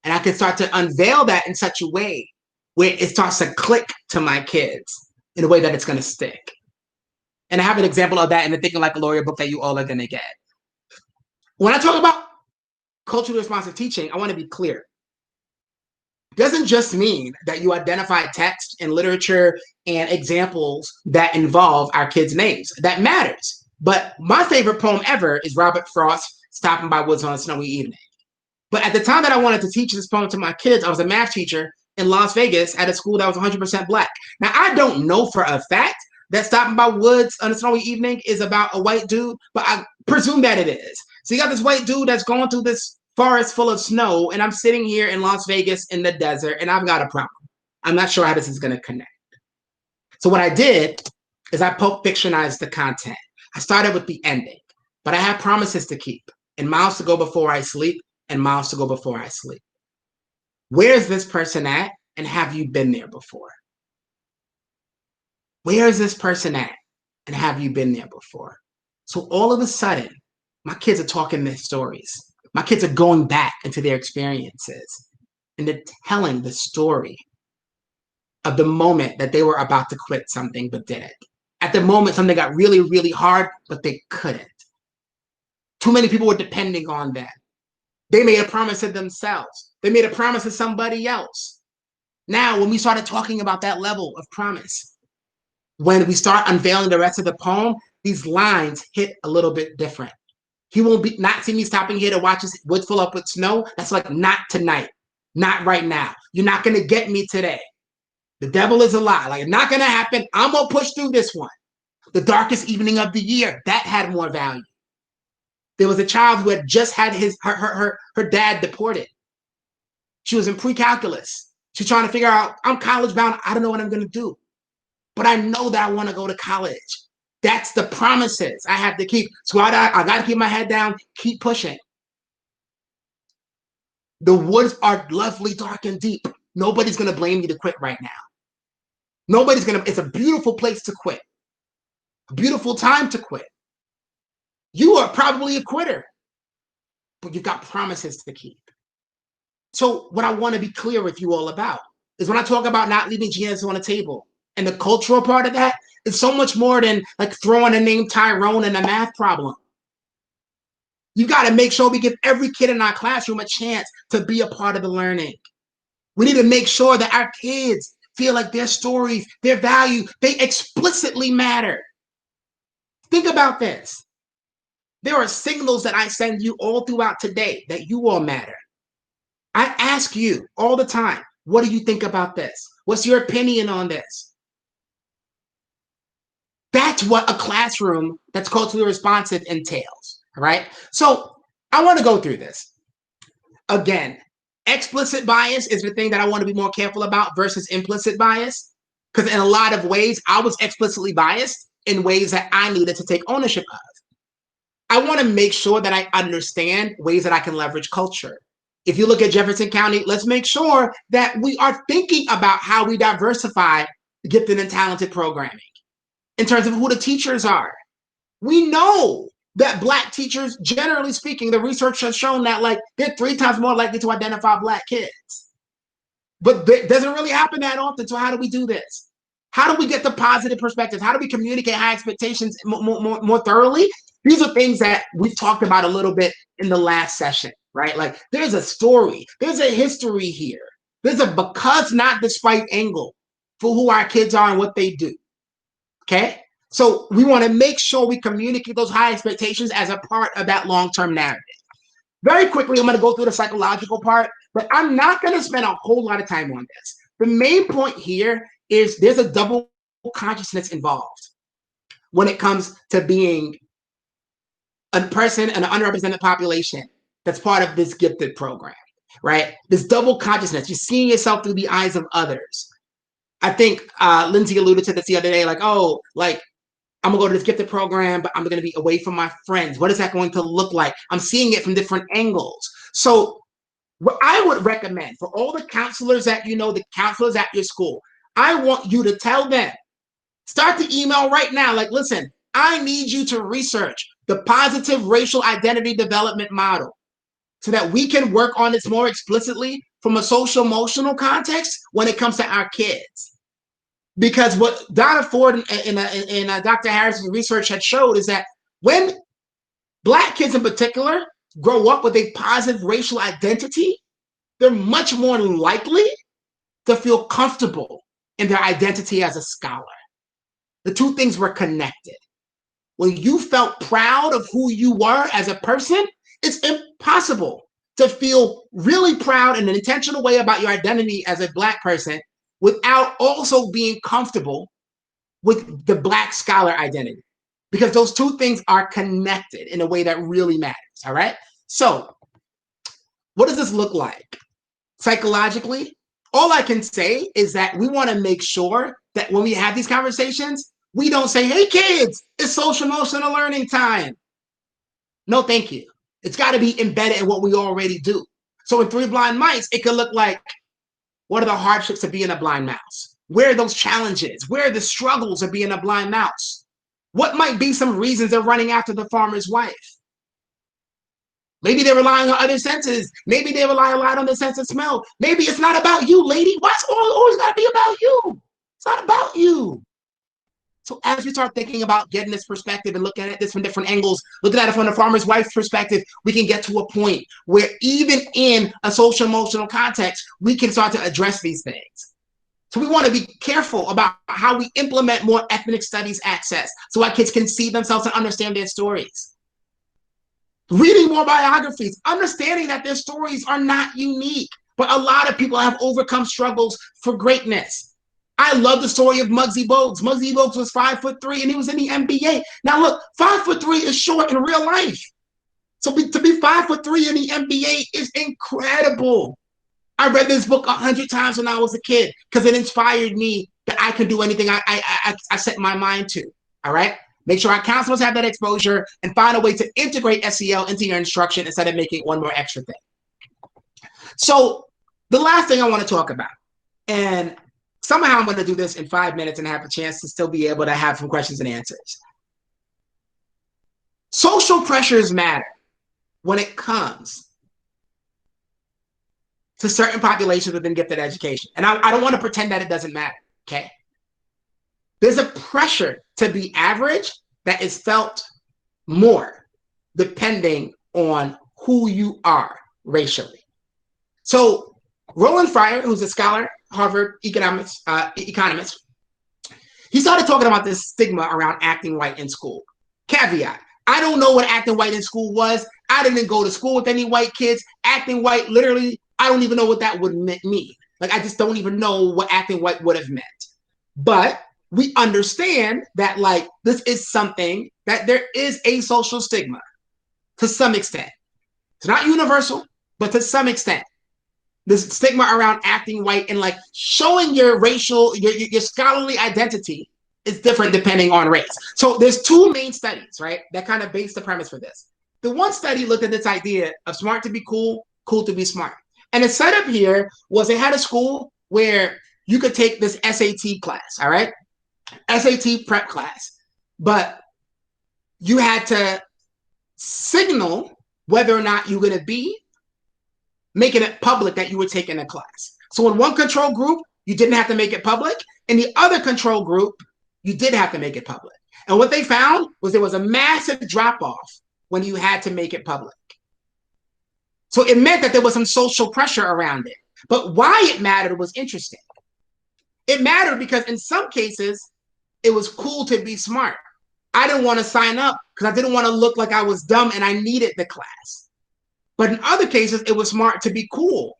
And I can start to unveil that in such a way where it starts to click to my kids in a way that it's going to stick. And I have an example of that in the Thinking Like a Lawyer book that you all are going to get. When I talk about culturally responsive teaching, I want to be clear. It doesn't just mean that you identify text and literature and examples that involve our kids' names. That matters. But my favorite poem ever is Robert Frost's Stopping by Woods on a Snowy Evening. But at the time that I wanted to teach this poem to my kids, I was a math teacher in Las Vegas at a school that was 100% Black. Now, I don't know for a fact that Stopping by Woods on a Snowy Evening is about a white dude, but I presume that it is. So you got this white dude that's going through this forest full of snow, and I'm sitting here in Las Vegas in the desert, and I've got a problem. I'm not sure how this is going to connect. So what I did is I Pulp Fictionized the content. I started with the ending, but I have promises to keep, and miles to go before I sleep, and miles to go before I sleep. Where's this person at, and have you been there before? Where is this person at, and have you been there before? So all of a sudden, my kids are talking their stories. My kids are going back into their experiences, and they're telling the story of the moment that they were about to quit something but didn't. At the moment, something got really, really hard, but they couldn't. Too many people were depending on them. They made a promise to themselves. They made a promise to somebody else. Now, when we started talking about that level of promise, when we start unveiling the rest of the poem, these lines hit a little bit different. He won't be not see me stopping here to watch his woods fill up with snow. That's like, not tonight, not right now. You're not gonna get me today. The devil is a lie. Like, not gonna happen. I'm gonna push through this one. The darkest evening of the year, that had more value. There was a child who had just had her dad deported. She was in pre-calculus. She's trying to figure out, I'm college bound. I don't know what I'm gonna do, but I know that I want to go to college. That's the promises I have to keep. So I got to keep my head down, keep pushing. The woods are lovely, dark, and deep. Nobody's going to blame you to quit right now. Nobody's going to, it's a beautiful place to quit. A beautiful time to quit. You are probably a quitter, but you've got promises to keep. So what I want to be clear with you all about is when I talk about not leaving GNs on the table, and the cultural part of that is so much more than like throwing a name Tyrone in a math problem. You got to make sure we give every kid in our classroom a chance to be a part of the learning. We need to make sure that our kids feel like their stories, their value, they explicitly matter. Think about this. There are signals that I send you all throughout today that you all matter. I ask you all the time, what do you think about this? What's your opinion on this? That's what a classroom that's culturally responsive entails, right? So I want to go through this. Again, explicit bias is the thing that I want to be more careful about versus implicit bias, because in a lot of ways, I was explicitly biased in ways that I needed to take ownership of. I want to make sure that I understand ways that I can leverage culture. If you look at Jefferson County, let's make sure that we are thinking about how we diversify gifted and talented programming in terms of who the teachers are. We know that Black teachers, generally speaking, the research has shown that like they're 3 times more likely to identify Black kids. But it doesn't really happen that often. So how do we do this? How do we get the positive perspectives? How do we communicate high expectations more thoroughly? These are things that we've talked about a little bit in the last session, right? Like there's a story, there's a history here. There's a because, not despite angle for who our kids are and what they do. Okay? So we want to make sure we communicate those high expectations as a part of that long-term narrative. Very quickly, I'm going to go through the psychological part, but I'm not going to spend a whole lot of time on this. The main point here is there's a double consciousness involved when it comes to being a person in an underrepresented population that's part of this gifted program, right? This double consciousness, you're seeing yourself through the eyes of others. I think Lindsay alluded to this the other day, like, oh, like, I'm gonna go to this gifted program, but I'm gonna be away from my friends. What is that going to look like? I'm seeing it from different angles. So what I would recommend for all the counselors that you know, the counselors at your school, I want you to tell them, start the email right now. Like, listen, I need you to research the positive racial identity development model so that we can work on this more explicitly from a social emotional context when it comes to our kids. Because what Donna Ford and Dr. Harris's research had showed is that when Black kids in particular grow up with a positive racial identity, they're much more likely to feel comfortable in their identity as a scholar. The two things were connected. When you felt proud of who you were as a person, it's impossible to feel really proud in an intentional way about your identity as a Black person without also being comfortable with the Black scholar identity, because those two things are connected in a way that really matters, all right? So what does this look like? Psychologically, all I can say is that we want to make sure that when we have these conversations, we don't say, hey kids, it's social emotional learning time. No, thank you. It's got to be embedded in what we already do. So in Three Blind Mice, it could look like, what are the hardships of being a blind mouse? Where are those challenges? Where are the struggles of being a blind mouse? What might be some reasons they're running after the farmer's wife? Maybe they're relying on other senses. Maybe they rely a lot on the sense of smell. Maybe it's not about you, lady. Why's always got to be about you? It's not about you. So as we start thinking about getting this perspective and looking at this from different angles, looking at it from the farmer's wife's perspective, we can get to a point where even in a social emotional context, we can start to address these things. So we want to be careful about how we implement more ethnic studies access so our kids can see themselves and understand their stories. Reading more biographies, understanding that their stories are not unique, but a lot of people have overcome struggles for greatness. I love the story of Muggsy Bogues. Muggsy Bogues was 5'3" and he was in the NBA. Now look, 5'3" is short in real life. So to be 5'3" in the NBA is incredible. I read this book 100 times when I was a kid because it inspired me that I can do anything I set my mind to, all right? Make sure our counselors have that exposure and find a way to integrate SEL into your instruction instead of making one more extra thing. So the last thing I want to talk about, and somehow I'm going to do this in 5 minutes and have a chance to still be able to have some questions and answers. Social pressures matter when it comes to certain populations within gifted education. And I don't want to pretend that it doesn't matter, okay? There's a pressure to be average that is felt more depending on who you are racially. So Roland Fryer, who's a scholar, Harvard economist, he started talking about this stigma around acting white in school. Caveat, I don't know what acting white in school was. I didn't go to school with any white kids. Acting white, literally, I don't even know what that would mean. Like, I just don't even know what acting white would have meant. But we understand that, like, this is something that there is a social stigma to some extent. It's not universal, but to some extent. This stigma around acting white and like showing your racial, your scholarly identity is different depending on race. So there's two main studies, right, that kind of base the premise for this. The one study looked at this idea of smart to be cool, cool to be smart. And the setup here was they had a school where you could take this SAT class, all right? SAT prep class. But you had to signal whether or not you're going to be making it public that you were taking a class. So in one control group, you didn't have to make it public. In the other control group, you did have to make it public. And what they found was there was a massive drop-off when you had to make it public. So it meant that there was some social pressure around it. But why it mattered was interesting. It mattered because in some cases, it was cool to be smart. I didn't want to sign up because I didn't want to look like I was dumb and I needed the class. But in other cases, it was smart to be cool.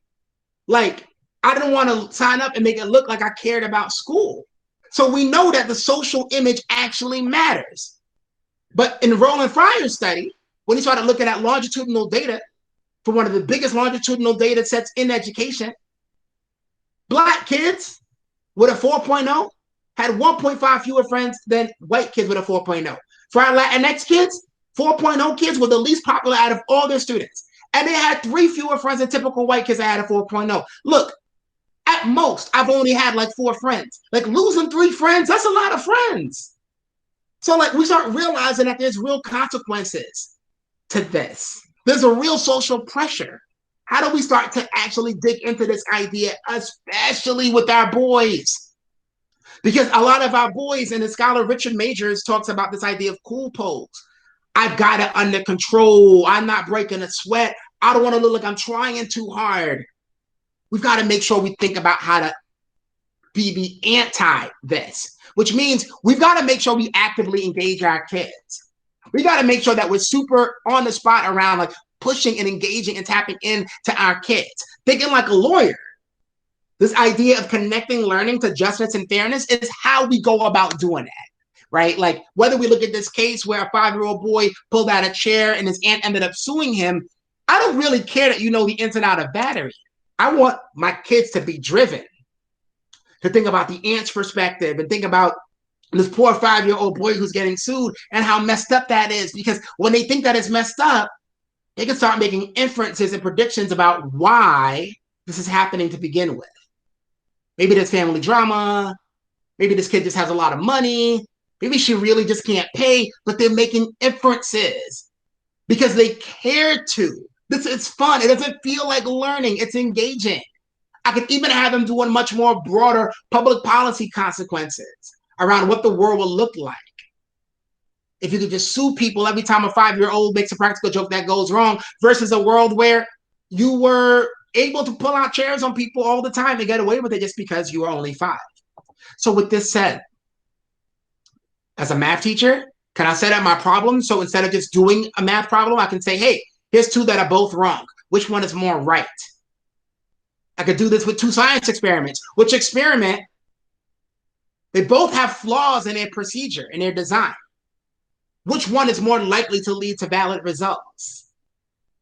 Like, I didn't want to sign up and make it look like I cared about school. So we know that the social image actually matters. But in Roland Fryer's study, when he started looking at longitudinal data for one of the biggest longitudinal data sets in education, Black kids with a 4.0 had 1.5 fewer friends than white kids with a 4.0. For our Latinx kids, 4.0 kids were the least popular out of all their students. And they had 3 fewer friends than typical white kids that had a 4.0. Look, at most, I've only had like 4 friends. Like losing 3 friends, that's a lot of friends. So like we start realizing that there's real consequences to this. There's a real social pressure. How do we start to actually dig into this idea, especially with our boys? Because a lot of our boys, and the scholar Richard Majors talks about this idea of cool pose. I've got it under control. I'm not breaking a sweat. I don't want to look like I'm trying too hard. We've got to make sure we think about how to be anti this, which means we've got to make sure we actively engage our kids. We got to make sure that we're super on the spot around like pushing and engaging and tapping into our kids, thinking like a lawyer. This idea of connecting learning to justice and fairness is how we go about doing that, right? Like whether we look at this case where a 5-year-old boy pulled out a chair and his aunt ended up suing him, I don't really care that you know the ins and out of battery. I want my kids to be driven, to think about the aunt's perspective and think about this poor 5-year-old boy who's getting sued and how messed up that is. Because when they think that it's messed up, they can start making inferences and predictions about why this is happening to begin with. Maybe there's family drama. Maybe this kid just has a lot of money. Maybe she really just can't pay, but they're making inferences because they care to. It's fun. It doesn't feel like learning. It's engaging. I could even have them doing much more broader public policy consequences around what the world will look like. If you could just sue people every time a 5-year-old makes a practical joke that goes wrong versus a world where you were able to pull out chairs on people all the time and get away with it just because you were only 5. So with this said, as a math teacher, can I set up my problem? So instead of just doing a math problem, I can say, hey, here's 2 that are both wrong. Which one is more right? I could do this with 2 science experiments. Which experiment, they both have flaws in their procedure, in their design. Which one is more likely to lead to valid results?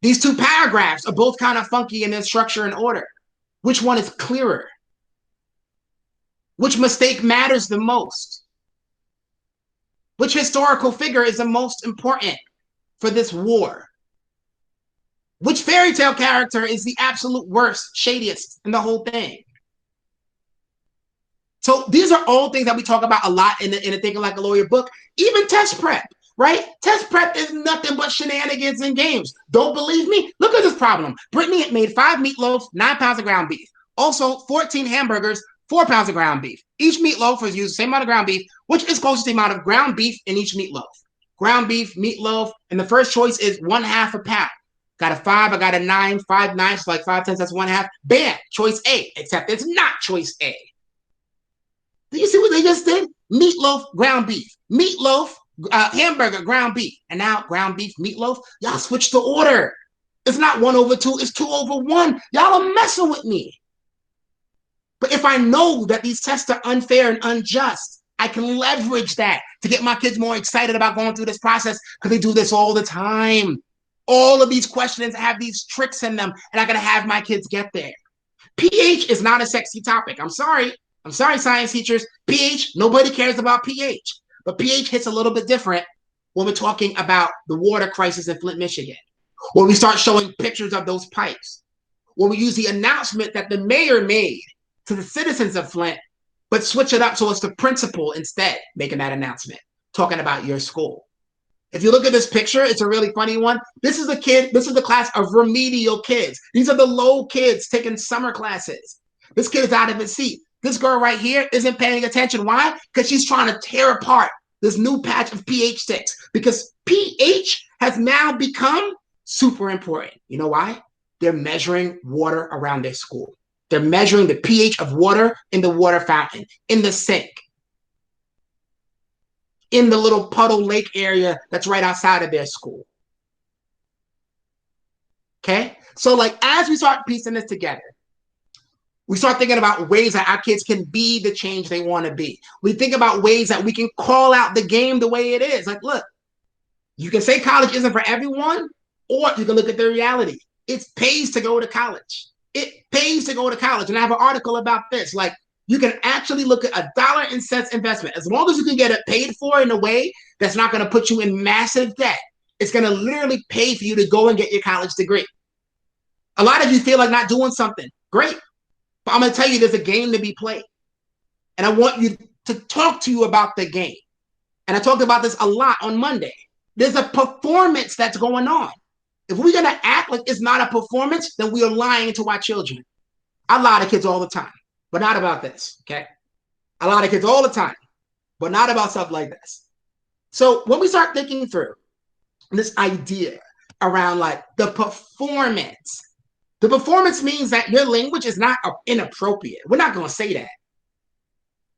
These 2 paragraphs are both kind of funky in their structure and order. Which one is clearer? Which mistake matters the most? Which historical figure is the most important for this war? Which fairy tale character is the absolute worst, shadiest in the whole thing? So these are all things that we talk about a lot in the Thinking Like a Lawyer book. Even test prep, right? Test prep is nothing but shenanigans and games. Don't believe me? Look at this problem. Brittany had made 5 meatloaves, 9 pounds of ground beef. Also 14 hamburgers, 4 pounds of ground beef. Each meatloaf was used the same amount of ground beef, which is close to the amount of ground beef in each meatloaf. Ground beef, meatloaf, and the first choice is 1/2 a pound. Got a 5, I got a 9, 5 9, so like 5 tenths, that's 1/2. Bam, choice A, except it's not choice A. Do you see what they just did? Meatloaf, ground beef. Meatloaf, hamburger, ground beef. And now ground beef, meatloaf. Y'all switch the order. It's not 1/2, it's 2/1. Y'all are messing with me. But if I know that these tests are unfair and unjust, I can leverage that to get my kids more excited about going through this process because they do this all the time. All of these questions have these tricks in them, and I gotta have my kids get there. pH is not a sexy topic. I'm sorry, science teachers. pH, nobody cares about pH. But pH hits a little bit different when we're talking about the water crisis in Flint, Michigan. When we start showing pictures of those pipes. When we use the announcement that the mayor made to the citizens of Flint, but switch it up so it's the principal instead making that announcement, talking about your school. If you look at this picture, it's a really funny one. This is the class of remedial kids. These are the low kids taking summer classes. This kid is out of his seat. This girl right here isn't paying attention. Why? Because she's trying to tear apart this new patch of pH sticks because pH has now become super important. You know why? They're measuring water around their school. They're measuring the pH of water in the water fountain, in the sink, in the little puddle lake area that's right outside of their school. Okay? So like as we start piecing this together, we start thinking about ways that our kids can be the change they want to be. We think about ways that we can call out the game the way it is. Like, look, you can say college isn't for everyone, or you can look at the reality. It pays to go to college. It pays to go to college. And I have an article about this. Like, you can actually look at a dollar and cents investment. As long as you can get it paid for in a way that's not going to put you in massive debt, it's going to literally pay for you to go and get your college degree. A lot of you feel like not doing something. Great. But I'm going to tell you, there's a game to be played. And I want you to talk to you about the game. And I talked about this a lot on Monday. There's a performance that's going on. If we're going to act like it's not a performance, then we are lying to our children. I lie to kids all the time, but not about this, okay? I lie to kids all the time, but not about stuff like this. So when we start thinking through this idea around like the performance means that your language is not inappropriate. We're not going to say that,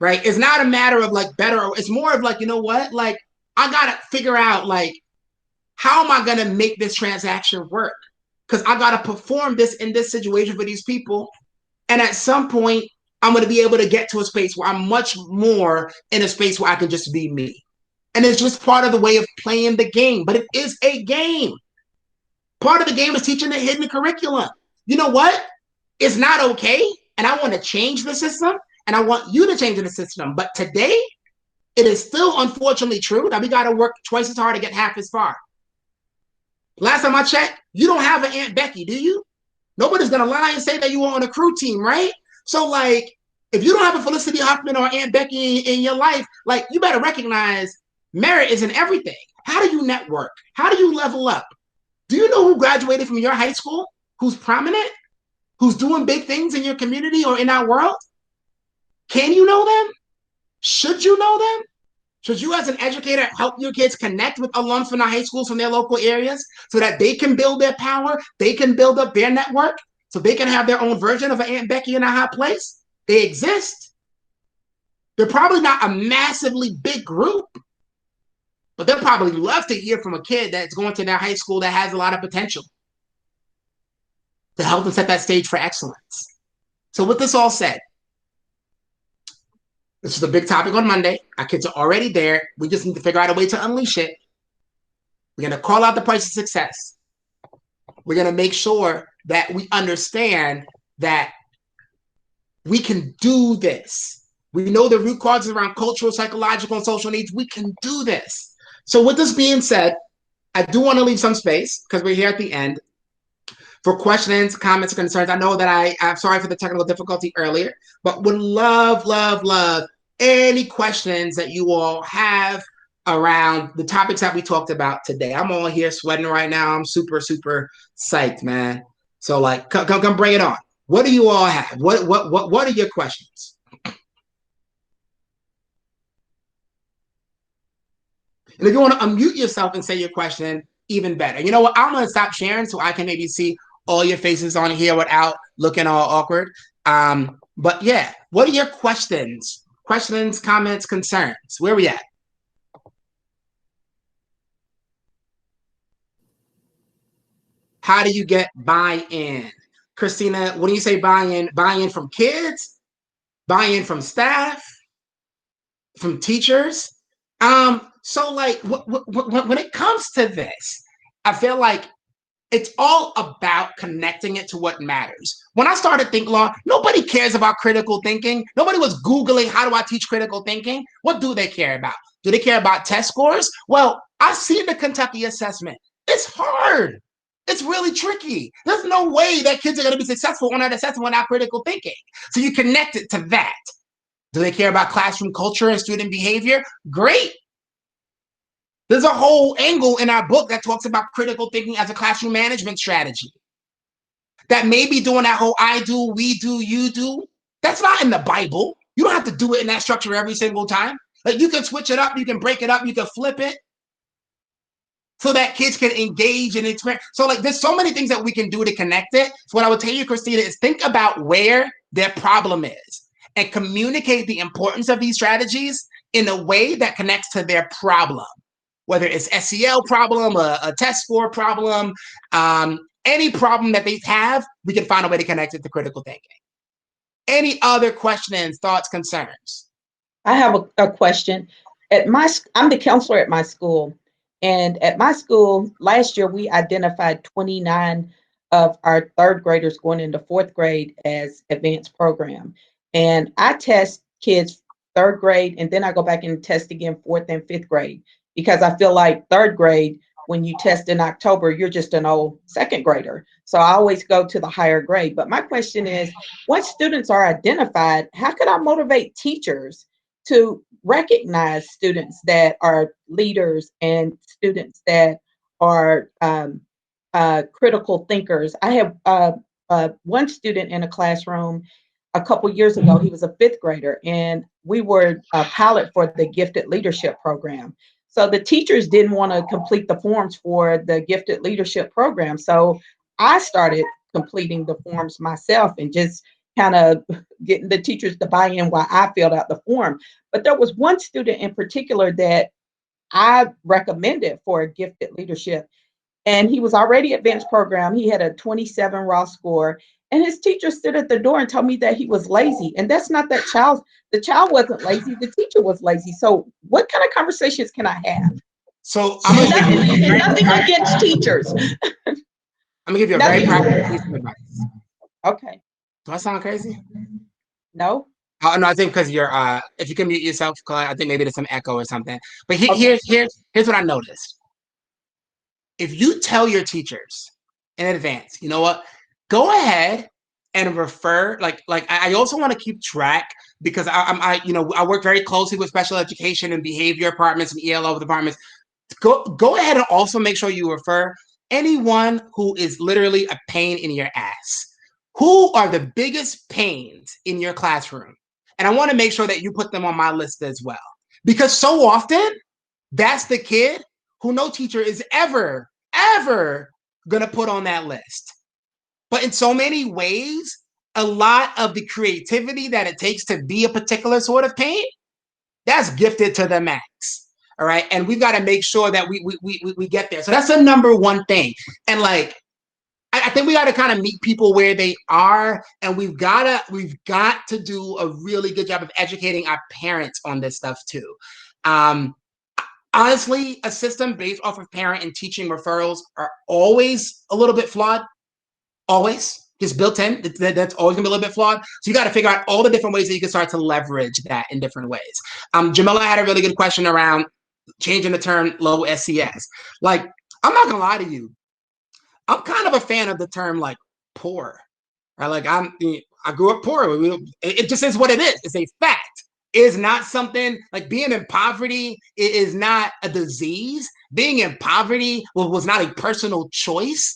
right? It's not a matter of like better, or it's more of like, you know what? Like, I got to figure out like, how am I going to make this transaction work? Because I got to perform this in this situation for these people. And at some point, I'm going to be able to get to a space where I'm much more in a space where I can just be me. And it's just part of the way of playing the game. But it is a game. Part of the game is teaching the hidden curriculum. You know what? It's not okay. And I want to change the system. And I want you to change the system. But today, it is still unfortunately true that we got to work twice as hard to get half as far. Last time I checked, you don't have an Aunt Becky, do you? Nobody's going to lie and say that you were on a crew team, right? So, like, if you don't have a Felicity Huffman or Aunt Becky in your life, like, you better recognize merit isn't everything. How do you network? How do you level up? Do you know who graduated from your high school? Who's prominent? Who's doing big things in your community or in our world? Can you know them? Should you know them? Should you as an educator help your kids connect with alums from the high schools from their local areas so that they can build their power, they can build up their network, so they can have their own version of an Aunt Becky in a hot place? They exist. They're probably not a massively big group, but they'll probably love to hear from a kid that's going to their high school that has a lot of potential to help them set that stage for excellence. So with this all said, this is a big topic on Monday. Our kids are already there. We just need to figure out a way to unleash it. We're going to call out the price of success. We're going to make sure that we understand that we can do this. We know the root causes around cultural, psychological, and social needs. We can do this. So with this being said, I do want to leave some space because we're here at the end for questions, comments, concerns. I know that I'm sorry for the technical difficulty earlier, but would love any questions that you all have around the topics that we talked about today. I'm all here sweating right now. I'm super psyched, man. So like, come bring it on. What do you all have? What are your questions? And if you want to unmute yourself and say your question, even better. You know what? I'm going to stop sharing so I can maybe see all your faces on here without looking all awkward. But yeah, what are your questions? Questions, comments, concerns? Where are we at? How do you get buy-in? Christina, when you say buy-in? Buy-in from kids? Buy-in from staff? From teachers? So like when it comes to this, I feel like it's all about connecting it to what matters. When I started Think Law, nobody cares about critical thinking. Nobody was Googling, how do I teach critical thinking? What do they care about? Do they care about test scores? Well, I've seen the Kentucky assessment. It's hard. It's really tricky. There's no way that kids are going to be successful on that assessment without critical thinking. So you connect it to that. Do they care about classroom culture and student behavior? Great. There's a whole angle in our book that talks about critical thinking as a classroom management strategy. That may be doing that whole I do, we do, you do. That's not in the Bible. You don't have to do it in that structure every single time. Like you can switch it up, you can break it up, you can flip it. so that kids can engage and experience. So like there's so many things that we can do to connect it. So what I would tell you, Christina, is think about where their problem is and communicate the importance of these strategies in a way that connects to their problem, whether it's SEL problem, a test score problem, any problem that they have, we can find a way to connect it to critical thinking. Any other questions, thoughts, concerns? I have a question. I'm the counselor at my school. And at my school, last year, we identified 29 of our third graders going into fourth grade as advanced program. And I test kids third grade, and then I go back and test again fourth and fifth grade, because I feel like third grade, when you test in October, you're just an old second grader. So I always go to the higher grade. But my question is, once students are identified, how could I motivate teachers to recognize students that are leaders and students that are critical thinkers? I have one student in a classroom a couple years ago. He was a fifth grader, and we were a pilot for the Gifted Leadership Program. So the teachers didn't want to complete the forms for the Gifted Leadership Program. So I started completing the forms myself and just kind of getting the teachers to buy in while I filled out the form. But there was one student in particular that I recommended for a gifted leadership. And he was already advanced program. He had a 27 raw score. And his teacher stood at the door and told me that he was lazy. And that's not that child. The child wasn't lazy. The teacher was lazy. So what kind of conversations can I have? So I'm gonna give you nothing against teachers. I'm gonna give you a very practical piece of advice. Okay. Do I sound crazy? No. No, I think because you're if you can mute yourself, I think maybe there's some echo or something. But here's what I noticed. If you tell your teachers in advance, you know what, go ahead and refer. Like I also want to keep track, because I work very closely with special education and behavior departments and ELO departments. Go ahead and also make sure you refer anyone who is literally a pain in your ass. Who are the biggest pains in your classroom? And I want to make sure that you put them on my list as well. Because so often, that's the kid who no teacher is ever going to put on that list. But in so many ways, a lot of the creativity that it takes to be a particular sort of pain, that's gifted to the max. All right. And we've got to make sure that we get there. So that's the number one thing. And like, I think we got to kind of meet people where they are, and we've got to do a really good job of educating our parents on this stuff too. Honestly, a system based off of parent and teaching referrals are always a little bit flawed. Always, just built in. That's always gonna be a little bit flawed. So you got to figure out all the different ways that you can start to leverage that in different ways. Jamila had a really good question around changing the term low SES. Like, I'm not gonna lie to you, I'm kind of a fan of the term like poor, right? Like I grew up poor. It just is what it is. It's a fact. It is not something like being in poverty. It is not a disease. Being in poverty was not a personal choice.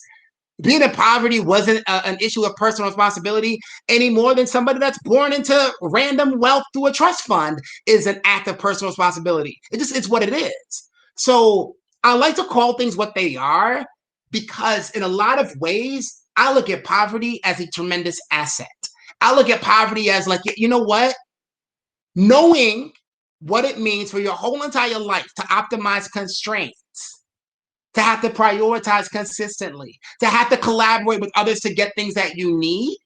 Being in poverty wasn't an issue of personal responsibility any more than somebody that's born into random wealth through a trust fund is an act of personal responsibility. It's what it is. So I like to call things what they are, because in a lot of ways, I look at poverty as a tremendous asset. I look at poverty as like, you know what? Knowing what it means for your whole entire life to optimize constraints, to have to prioritize consistently, to have to collaborate with others to get things that you need.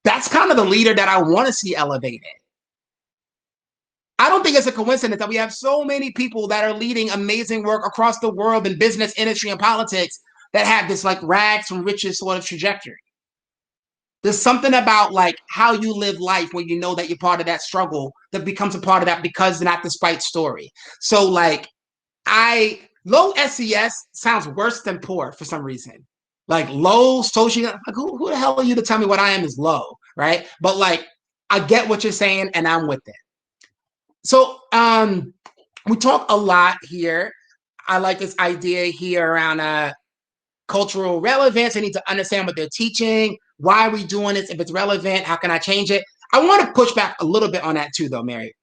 That's kind of the leader that I want to see elevated. I don't think it's a coincidence that we have so many people that are leading amazing work across the world in business, industry, and politics that have this like rags from riches sort of trajectory. There's something about like how you live life when you know that you're part of that struggle that becomes a part of that because not despite story. So like low SES sounds worse than poor for some reason. Like low social, like who the hell are you to tell me what I am is low, right? But like, I get what you're saying and I'm with it. So we talk a lot here. I like this idea here around cultural relevance. I need to understand what they're teaching. Why are we doing this? If it's relevant, how can I change it? I want to push back a little bit on that too, though, Mary.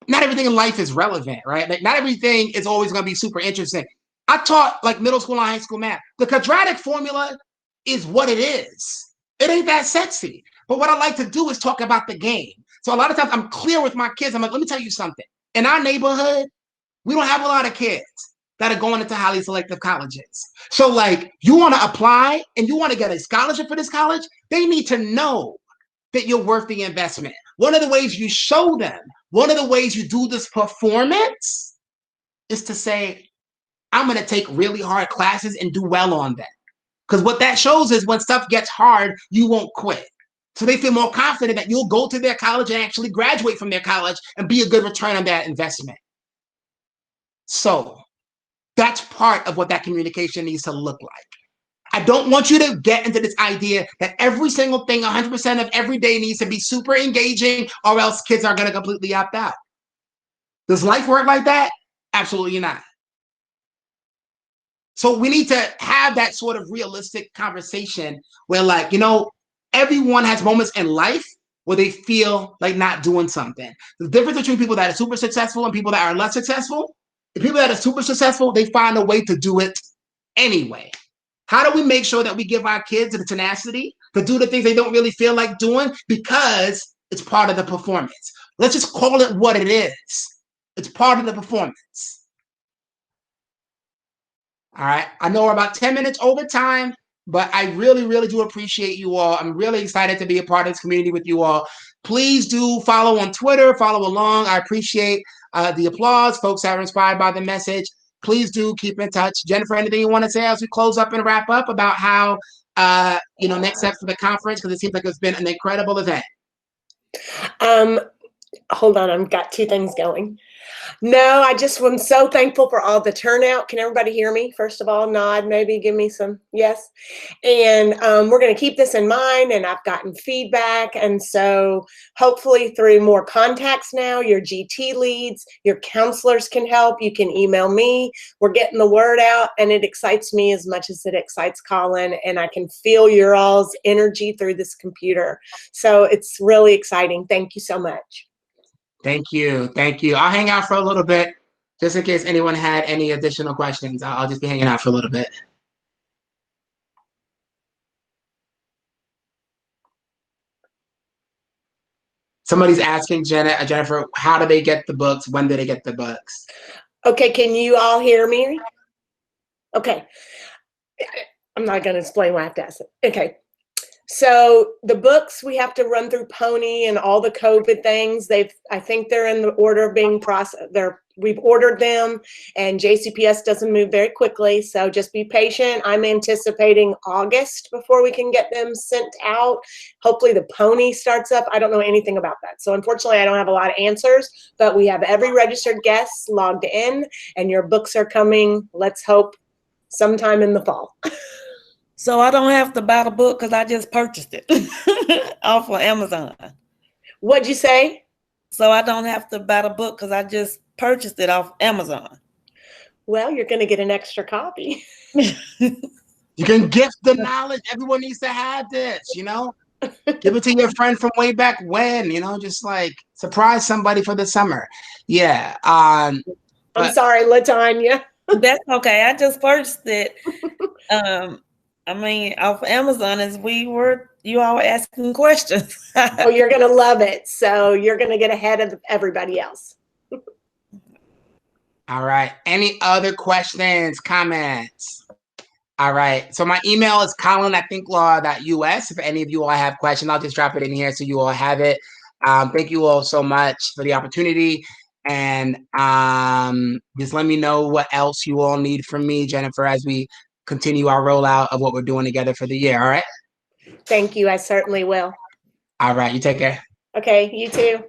not everything in life is relevant, right? Like not everything is always going to be super interesting. I taught like middle school and high school math. The quadratic formula is what it is. It ain't that sexy. But what I like to do is talk about the game. So a lot of times I'm clear with my kids. I'm like, let me tell you something. In our neighborhood, we don't have a lot of kids that are going into highly selective colleges. So like you want to apply and you want to get a scholarship for this college, they need to know that you're worth the investment. One of the ways you show them, one of the ways you do this performance is to say, I'm going to take really hard classes and do well on them. Because what that shows is when stuff gets hard, you won't quit. So they feel more confident that you'll go to their college and actually graduate from their college and be a good return on that investment. So that's part of what that communication needs to look like. I don't want you to get into this idea that every single thing, 100% of every day needs to be super engaging or else kids are going to completely opt out. Does life work like that? Absolutely not. So we need to have that sort of realistic conversation where like, you know, everyone has moments in life where they feel like not doing something. The difference between people that are super successful and people that are less successful, the people that are super successful, they find a way to do it anyway. How do we make sure that we give our kids the tenacity to do the things they don't really feel like doing because it's part of the performance? Let's just call it what it is. It's part of the performance. All right. I know we're about 10 minutes over time, but I really, really do appreciate you all. I'm really excited to be a part of this community with you all. Please do follow on Twitter, follow along. I appreciate the applause. Folks that are inspired by the message. Please do keep in touch. Jennifer, anything you want to say as we close up and wrap up about how, next steps for the conference? Because it seems like it's been an incredible event. Hold on. I've got two things going. No, I just am so thankful for all the turnout. Can everybody hear me? First of all, nod, maybe give me some yes. And we're going to keep this in mind, and I've gotten feedback. And so hopefully through more contacts now, your GT leads, your counselors can help. You can email me. We're getting the word out, and it excites me as much as it excites Colin, and I can feel your all's energy through this computer. So it's really exciting. Thank you so much. Thank you. Thank you. I'll hang out for a little bit just in case anyone had any additional questions. I'll just be hanging out for a little bit. Somebody's asking Jennifer, how do they get the books? When do they get the books? Okay, can you all hear me? Okay. I'm not going to explain what I have to ask. Okay. So the books we have to run through Pony and all the COVID things. I think they're in the order of being processed. We've ordered them, and JCPS doesn't move very quickly. So just be patient. I'm anticipating August before we can get them sent out. Hopefully the Pony starts up. I don't know anything about that. So unfortunately, I don't have a lot of answers, but we have every registered guest logged in, and your books are coming. Let's hope sometime in the fall. So I don't have to buy the book because I just purchased it off of Amazon. What'd you say? So I don't have to buy the book because I just purchased it off Amazon. Well, you're going to get an extra copy. You can gift the knowledge. Everyone needs to have this, you know? Give it to your friend from way back when, you know, just like surprise somebody for the summer. Yeah. I'm sorry, LaTanya. That's okay. I just purchased it. I mean, off Amazon as you all were asking questions. Oh, you're going to love it. So you're going to get ahead of everybody else. All right. Any other questions, comments? All right. So my email is colin@thinklaw.us. If any of you all have questions, I'll just drop it in here so you all have it. Thank you all so much for the opportunity. And just let me know what else you all need from me, Jennifer, as we continue our rollout of what we're doing together for the year. All right. Thank you. I certainly will. All right. You take care. Okay. You too.